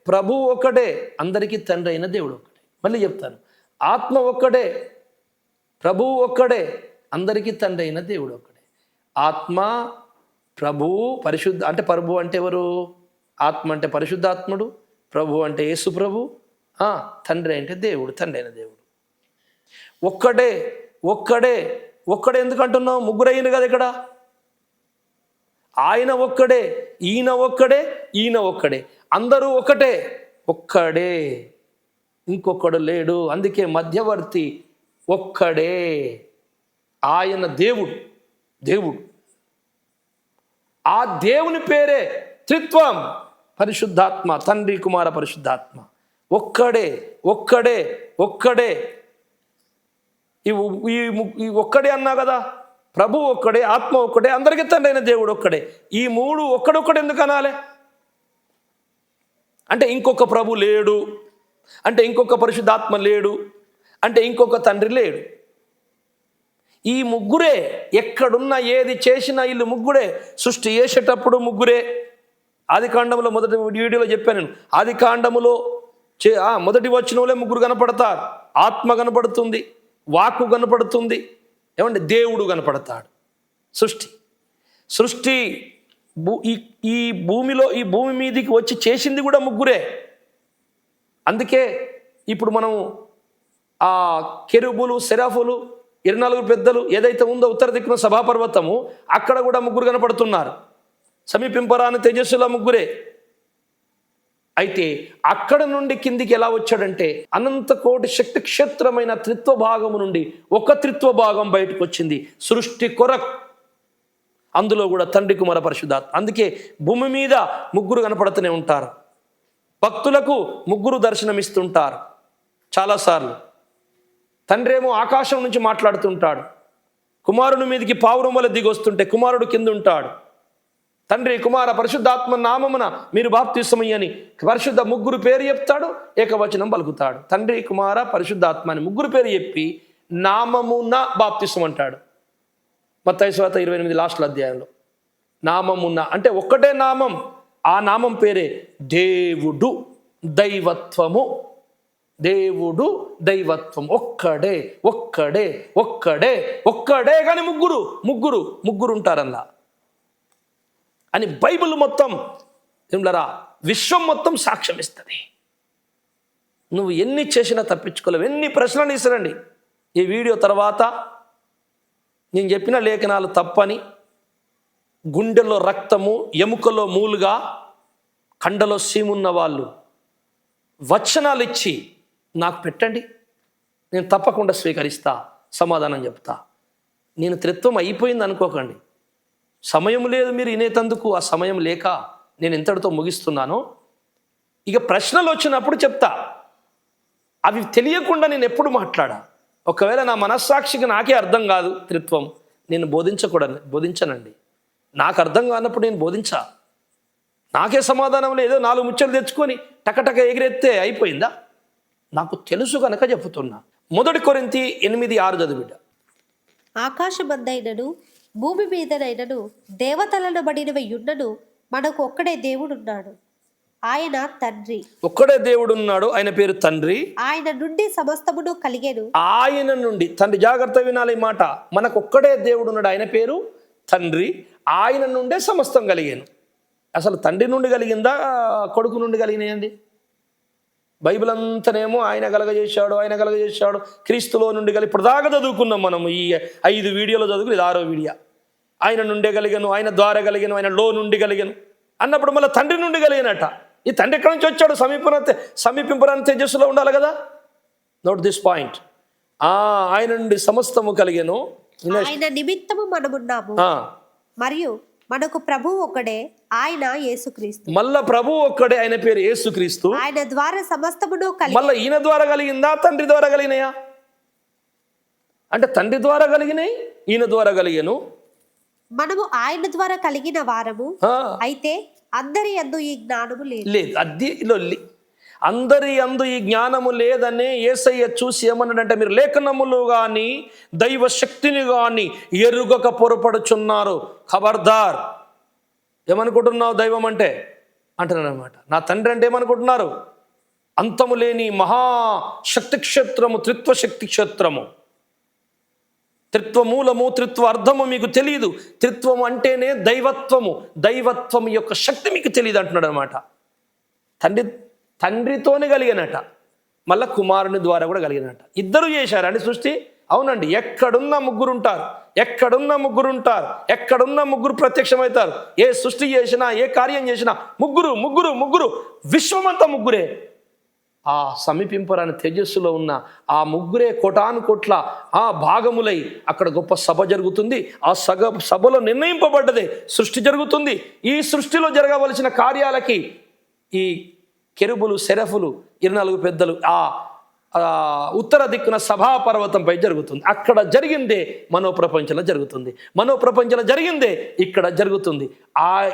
A: ప్రభువు ఒక్కటే, అందరికీ తండ్రి అయిన దేవుడు ఒక్కటే. మళ్ళీ చెప్తాను, ఆత్మ ఒక్కడే, ప్రభువు ఒక్కడే, అందరికీ తండ్రి అయిన దేవుడు ఒక్కడే. ఆత్మ, ప్రభువు, పరిశుద్ధ అంటే ప్రభు అంటే ఎవరు? ఆత్మ అంటే పరిశుద్ధాత్ముడు, ప్రభు అంటే యేసు ప్రభు, తండ్రి అంటే దేవుడు, తండ్రి అయిన దేవుడు. ఒక్కడే ఒక్కడే ఒక్కడే ఎందుకు అంటున్నావు? ముగ్గురైన కదా ఇక్కడ. ఆయన ఒక్కడే, ఈయన ఒక్కడే, ఈయన ఒక్కడే, అందరూ ఒకటే. ఒక్కడే, ఇంకొకడు లేడు. అందుకే మధ్యవర్తి ఒక్కడే. ఆయన దేవుడు. ఆ దేవుని పేరే త్రిత్వం, పరిశుద్ధాత్మ, తండ్రి, కుమార, పరిశుద్ధాత్మ. ఒక్కడే. ఈ ఒక్కడే అన్నా కదా. ప్రభు ఒక్కడే, ఆత్మ ఒక్కడే, అందరికీ తండ్రి అయిన దేవుడు ఒక్కడే. ఈ 3 ఒక్కడొక్కడు ఎందుకు అనాలి? అంటే ఇంకొక ప్రభు లేడు, అంటే ఇంకొక పరిశుద్ధాత్మ లేడు, అంటే ఇంకొక తండ్రి లేడు. ఈ ముగ్గురే. ఎక్కడున్నా ఏది చేసినా వీళ్ళు ముగ్గురే. సృష్టి చేసేటప్పుడు ముగ్గురే. ఆది కాండములో మొదటి వీడియోలో చెప్పాను నేను. ఆది కాండములో మొదటి వచనంలో ముగ్గురు కనపడతారు. ఆత్మ కనపడుతుంది, వాక్కు కనపడుతుంది, ఏమంటే దేవుడు కనపడతాడు. సృష్టి ఈ భూమిలో, ఈ భూమి మీదకి వచ్చి చేసింది కూడా ముగ్గురే. అందుకే ఇప్పుడు మనం ఆ కెరూబులు, సెరాఫులు, 24 పెద్దలు ఏదైతే ఉందో ఉత్తర దిక్కున సభాపర్వతము, అక్కడ కూడా ముగ్గురు కనపడుతున్నారు. సమీపింపరాని తేజస్సుల ముగ్గురే. అయితే అక్కడ నుండి కిందికి ఎలా వచ్చాడంటే అనంత కోటి శక్తి క్షేత్రమైన త్రిత్వ భాగము నుండి ఒక త్రిత్వ భాగం బయటకు వచ్చింది సృష్టి కొరకు. అందులో కూడా తండ్రి కుమార పరిశుద్ధాత్మ. అందుకే భూమి మీద ముగ్గురు కనపడుతూనే ఉంటారు, భక్తులకు ముగ్గురు దర్శనమిస్తుంటారు. చాలాసార్లు తండ్రి ఏమో ఆకాశం నుంచి మాట్లాడుతుంటాడు, కుమారుని మీదకి పావురం వల్ల దిగొస్తుంటే కుమారుడు కింద ఉంటాడు. తండ్రి కుమార పరిశుద్ధాత్మ నామమున మీరు బాప్తిస్మయ్యని పరిశుద్ధ ముగ్గురు పేరు చెప్తాడు, ఏకవచనం పలుకుతాడు. తండ్రి కుమార పరిశుద్ధాత్మ అని ముగ్గురు పేరు చెప్పి నామమున బాప్తిస్మం అంటాడు. మత్తయి సువార్త 28 లాస్ట్లో అధ్యాయంలో నామమున అంటే ఒక్కటే నామం, ఆ నామం పేరే దేవుడు దైవత్వము. దేవుడు దైవత్వం ఒక్కడే ఒక్కడే ఒక్కడే ఒక్కడే కానీ ముగ్గురు ముగ్గురు ముగ్గురు ఉంటారల్లా అని బైబిల్ మొత్తం ఏమిలరా విశ్వం మొత్తం సాక్ష్యం ఇస్తుంది. నువ్వు ఎన్ని చేసినా తప్పించుకోలేవు. ఎన్ని ప్రశ్నలు ఇస్తారండి ఈ వీడియో తర్వాత, నేను చెప్పిన లేఖనాలు తప్పని, గుండెలో రక్తము ఎముకలో మూలుగా కండలో సీమున్న వాళ్ళు వచనాలు ఇచ్చి నాకు పెట్టండి, నేను తప్పకుండా స్వీకరిస్తా, సమాధానం చెప్తా. నేను త్రిత్వం అయిపోయింది అనుకోకండి, సమయం లేదు మీరు వినేటందుకు. ఆ సమయం లేక నేను ఎంతటితో ముగిస్తున్నానో. ఇక ప్రశ్నలు వచ్చినప్పుడు చెప్తా, అవి తెలియకుండా నేను ఎప్పుడు మాట్లాడా. ఒకవేళ నా మనస్సాక్షికి నాకే అర్థం కాదు త్రిత్వం, నేను బోధించనండి. నాకు అర్థం కానప్పుడు నేను బోధించా. నాకే సమాధానం లేదో 4 ముచ్చలు తెచ్చుకొని టకటక ఎగిరెత్తే అయిపోయిందా? నాకు తెలుసు కనుక చెప్తున్నా. 1 కొరింథీ 8:6 చదువుట.
B: ఆకాశమందైనను భూమి మీదనైనను దేవతలను బడినవి యున్నను మనకు ఒక్కడే దేవుడున్నాడు, ఆయన తండ్రి.
A: ఒక్కడే దేవుడున్నాడు, ఆయన పేరు తండ్రి.
B: ఆయన నుండి సమస్తమును కలిగెను.
A: ఆయన నుండి, తండ్రి జాగ్రత్త వినాలి మాట, మనకు ఒక్కడే దేవుడున్నాడు, ఆయన పేరు తండ్రి. ఆయన నుండే సమస్తం కలిగాను. అసలు తండ్రి నుండి కలిగిందా కొడుకు నుండి కలిగినాయండి? బైబిల్ అంతనేమో ఆయన కలగజేశాడు క్రీస్తులో నుండి ఇప్పుడు దాకా చదువుకున్నాం మనం. ఈ 5 వీడియోలో చదువుకుని ఇది 6వ వీడియో. ఆయన నుండే కలిగాను, ఆయన ద్వారా కలిగాను, ఆయన లో నుండి కలిగాను అన్నప్పుడు మళ్ళీ తండ్రి నుండి కలిగినట. ఈ తండ్రి ఎక్కడి నుంచి వచ్చాడు? సమీపింపరాని తేజస్సులో ఉండాలి కదా. Note this point. ఆయన నుండి సమస్తము కలిగాను,
B: ఆయన నిమిత్తము మనమున్నాము, మరియు మనకు ప్రభు ఒక్కడే, ఆయన యేసుక్రీస్తు.
A: మళ్ళా ప్రభు ఒక్కడే, ఆయన పేరు యేసుక్రీస్తు.
B: ఆయన ద్వారా సమస్తమును కలిగి.
A: మళ్ళీ ఈయన ద్వారా కలిగిందా తండ్రి ద్వారా కలిగినాయా? అంటే తండ్రి ద్వారా కలిగినాయి, ఈయన ద్వారా కలిగాను.
B: మనము ఆయన ద్వారా కలిగిన వారము. అయితే అందరి యందు ఈ జ్ఞానము లేదు.
A: అది లొల్లి. అందరి యందు ఈ జ్ఞానము లేదనే యేసయ్య చూసి ఏమన్నాడంటే, మీరు లేఖనములు కానీ దైవ శక్తిని కానీ ఎరుగక పొరపడుచున్నారు. ఖబర్దార్. ఏమనుకుంటున్నావు దైవం అంటే అంటున్నాను అనమాట. నా తండ్రి అంటే ఏమనుకుంటున్నారు? అంతము లేని మహాశక్తి క్షేత్రము, త్రిత్వ శక్తి క్షేత్రము, త్రిత్వ మూలము, త్రిత్వ అర్థము మీకు తెలియదు. త్రిత్వం అంటేనే దైవత్వము, దైవత్వం యొక్క శక్తి మీకు తెలియదు అంటున్నాడు అనమాట. తండ్రితోనే కలిగినట, మళ్ళీ కుమారుని ద్వారా కూడా కలిగినట. ఇద్దరు చేశారండి సృష్టి. అవునండి, ఎక్కడున్న ముగ్గురు ప్రత్యక్షమవుతారు. ఏ సృష్టి చేసినా, ఏ కార్యం చేసినా ముగ్గురు విశ్వమంతా ముగ్గురే. ఆ సమీపింపరాని తేజస్సులో ఉన్న ఆ ముగ్గురే కోటాను కోట్ల ఆ భాగములై అక్కడ గొప్ప సభ జరుగుతుంది. ఆ సభలో నిర్ణయింపబడ్డదే సృష్టి జరుగుతుంది. ఈ సృష్టిలో జరగవలసిన కార్యాలకి ఈ కెరూబులు, సెరఫులు, 24 పెద్దలు ఆ ఉత్తర దిక్కున సభాపర్వతంపై జరుగుతుంది. అక్కడ జరిగిందే మనోప్రపంచంలో జరుగుతుంది, మనోప్రపంచంలో జరిగిందే ఇక్కడ జరుగుతుంది.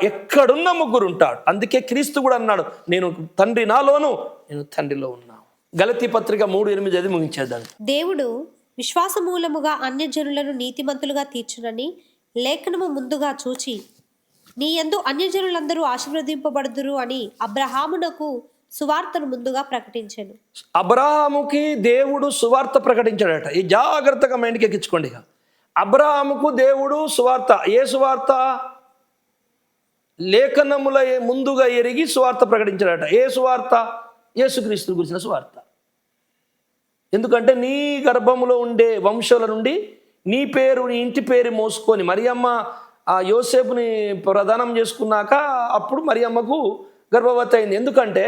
A: ఎక్కడున్న ముగ్గురు ఉంటాడు. అందుకే క్రీస్తు కూడా అన్నాడు, నేను తండ్రి నాలోను, నేను తండ్రిలో ఉన్నాను. గలతీ పత్రిక 3:8 ముగించేద్దాం.
B: దేవుడు విశ్వాస మూలముగా అన్యజనులను నీతిమంతులుగా తీర్చునని లేఖనము ముందుగా చూచి, నీ యందు అన్యజనులందరూ ఆశీర్వదింపబడుదురు అని అబ్రహామునకు సువార్తను ముందుగా ప్రకటించాను.
A: అబ్రహాముకి దేవుడు సువార్త ప్రకటించాడట. ఈ జాగ్రత్తగా మైండ్కి ఎక్కించుకోండి. ఇక అబ్రహాముకు దేవుడు సువార్త, ఏ సువార్త? లేఖనముల ముందుగా ఎరిగి సువార్త ప్రకటించాడట. ఏ సువార్త? యేసుక్రీస్తు గురించిన సువార్త. ఎందుకంటే నీ గర్భములో ఉండే వంశాల నుండి నీ పేరు, నీ ఇంటి పేరు మోసుకొని మరియమ్మ ఆ యోసేపుని ప్రదానం చేసుకున్నాక అప్పుడు మరియమ్మకు గర్భవతి అయింది. ఎందుకంటే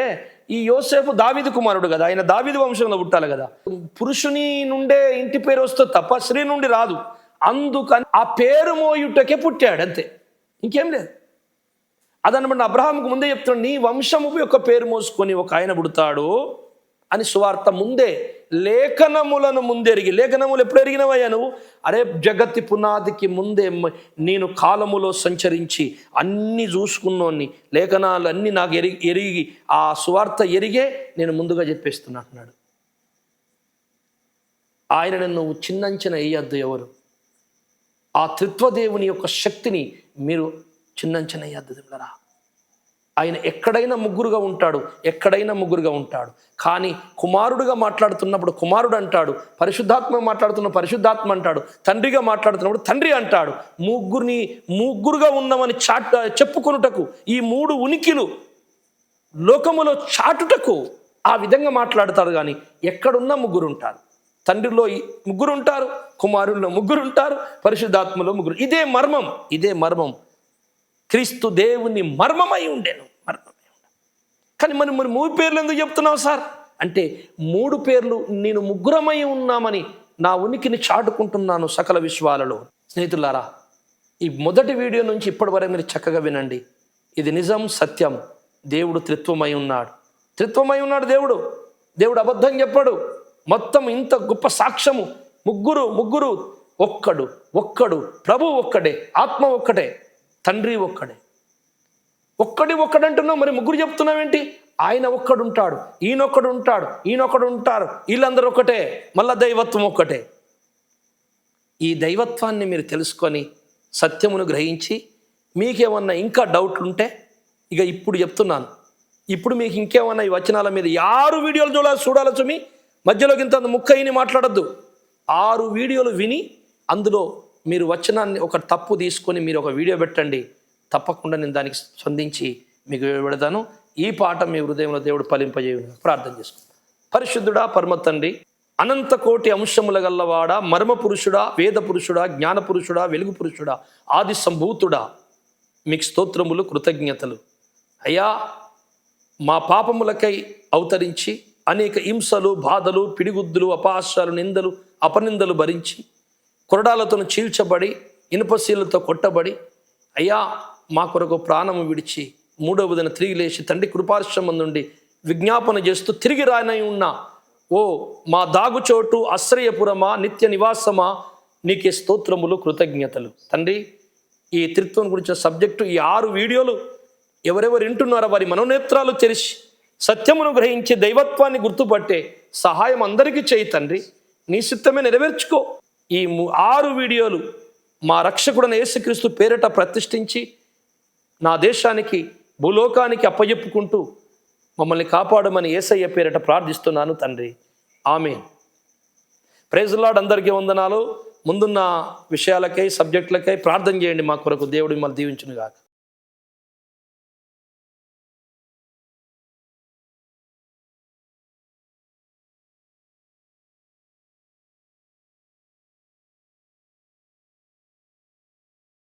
A: ఈ యోసేపు దావీదు కుమారుడు కదా, ఆయన దావీదు వంశంలో పుట్టాలి కదా. పురుషుని నుండే ఇంటి పేరు వస్తే తప్ప స్త్రీ నుండి రాదు. అందుకని ఆ పేరు మోయుటకే పుట్టాడు, అంతే, ఇంకేం లేదు. అదనమాట అబ్రహాంకు ముందే చెప్తున్నాడు, నీ వంశము యొక్క పేరు మోసుకొని ఒక ఆయన పుడతాడు అని సువార్త ముందే లేఖనములను ముందెరిగి. లేఖనములు ఎప్పుడు ఎరిగినవయ్యా నువ్వు? అరే జగత్తి పునాదికి ముందే నేను కాలములో సంచరించి అన్నీ చూసుకున్నోన్ని, లేఖనాలు అన్నీ నాకు ఎరిగి ఆ సువార్త ఎరిగే నేను ముందుగా చెప్పేస్తున్నా అంటున్నాడు. ఆయనను నువ్వు చిన్నంచన వేయద్దు. ఎవరు? ఆ త్రిత్వదేవుని యొక్క శక్తిని మీరు చిన్నంచన వేయద్దు దేవులరా. ఆయన ఎక్కడైనా ముగ్గురుగా ఉంటాడు, ఎక్కడైనా ముగ్గురుగా ఉంటాడు. కానీ కుమారుడుగా మాట్లాడుతున్నప్పుడు కుమారుడు అంటాడు, పరిశుద్ధాత్మ మాట్లాడుతున్న పరిశుద్ధాత్మ అంటాడు, తండ్రిగా మాట్లాడుతున్నప్పుడు తండ్రి అంటాడు. ముగ్గురుగా ఉన్నామని చెప్పుకొనుటకు, ఈ మూడు ఉనికిలు లోకములో చాటుటకు ఆ విధంగా మాట్లాడతాడు. కానీ ఎక్కడున్నా ముగ్గురు ఉంటారు. తండ్రిలో ముగ్గురు ఉంటారు, కుమారుల్లో ముగ్గురు ఉంటారు, పరిశుద్ధాత్మలో ముగ్గురు. ఇదే మర్మం, ఇదే మర్మం. క్రీస్తు దేవుని మర్మమై ఉండేను, మర్మమై ఉండే. కానీ మరి మూడు పేర్లు ఎందుకు చెప్తున్నావు సార్ అంటే, మూడు పేర్లు నేను ముగ్గురమై ఉన్నామని నా ఉనికిని చాటుకుంటున్నాను సకల విశ్వాలలో. స్నేహితులారా, ఈ మొదటి వీడియో నుంచి ఇప్పటి వరకు మీరు చక్కగా వినండి. ఇది నిజం, సత్యం. దేవుడు త్రిత్వమై ఉన్నాడు, త్రిత్వమై ఉన్నాడు దేవుడు. దేవుడు అబద్ధం చెప్పాడు. మొత్తం ఇంత గొప్ప సాక్ష్యము, ముగ్గురు ఒక్కడు ప్రభు ఒక్కడే, ఆత్మ ఒక్కటే, తండ్రి ఒక్కడే. ఒక్కడంటున్నావు, మరి ముగ్గురు చెప్తున్నావేంటి? ఆయన ఒక్కడుంటాడు, ఈయనొక్కడు ఉంటారు, వీళ్ళందరూ ఒకటే, మళ్ళా దైవత్వం ఒక్కటే. ఈ దైవత్వాన్ని మీరు తెలుసుకొని సత్యమును గ్రహించి మీకేమన్నా ఇంకా డౌట్లు ఉంటే ఇక ఇప్పుడు చెప్తున్నాను. ఇప్పుడు మీకు ఇంకేమన్నా ఈ వచనాల మీద 6 వీడియోలు చూడాలి సుమి. మధ్యలోకి ఇంత ముక్కయిని మాట్లాడద్దు. 6 వీడియోలు విని అందులో మీరు వచనాన్ని ఒక తప్పు తీసుకొని మీరు ఒక వీడియో పెట్టండి. తప్పకుండా నేను దానికి స్పందించి మీకు పెడతాను. ఈ పాట మీ హృదయంలో దేవుడు ఫలింపజేయను. ప్రార్థన చేసుకుంటాం. పరిశుద్ధుడా, పరమ తండ్రి, అనంత కోటి అంశముల గల్లవాడా, మర్మ పురుషుడా, వేద పురుషుడా, జ్ఞాన పురుషుడా, వెలుగు పురుషుడా, ఆది సంభూతుడా, మీకు స్తోత్రములు, కృతజ్ఞతలు. అయ్యా, మా పాపములకై అవతరించి అనేక హింసలు, బాధలు, పిడిగుద్దులు, అపహాస్యాలు, నిందలు, అపనిందలు భరించి కొరడాలతో చీల్చబడి ఇనుపశీలతో కొట్టబడి అయ్యా మా కొరకు ప్రాణము విడిచి 3వ దిన తిరిగి లేచి తండ్రి కృపార్శ్రమం నుండి విజ్ఞాపన చేస్తూ తిరిగి రానై ఉన్న ఓ మా దాగుచోటు, ఆశ్రయపురమా, నిత్య నివాసమా, నీకే స్తోత్రములు, కృతజ్ఞతలు. తండ్రి, ఈ త్రిత్వం గురించిన సబ్జెక్టు ఈ 6 వీడియోలు ఎవరెవరు వింటున్నారో వారి మనోనేత్రాలు తెరిచి సత్యమును గ్రహించి దైవత్వాన్ని గుర్తుపట్టే సహాయం అందరికీ చేయి తండ్రి. నీ చిత్తమే నెరవేర్చుకో. ఈ 6 వీడియోలు మా రక్షకుడైన యేసుక్రీస్తు పేరిట ప్రతిష్ఠించి నా దేశానికి, భూలోకానికి అప్పజెప్పుకుంటూ మమ్మల్ని కాపాడమని యేసయ్య పేరిట ప్రార్థిస్తున్నాను తండ్రి. ఆమేన్. Praise the lord. అందరికీ వందనాలు. ముందున్న విషయాలకై, సబ్జెక్టులకై ప్రార్థన చేయండి మా కొరకు. దేవుడు మిమ్మల్ని దీవించును గాక.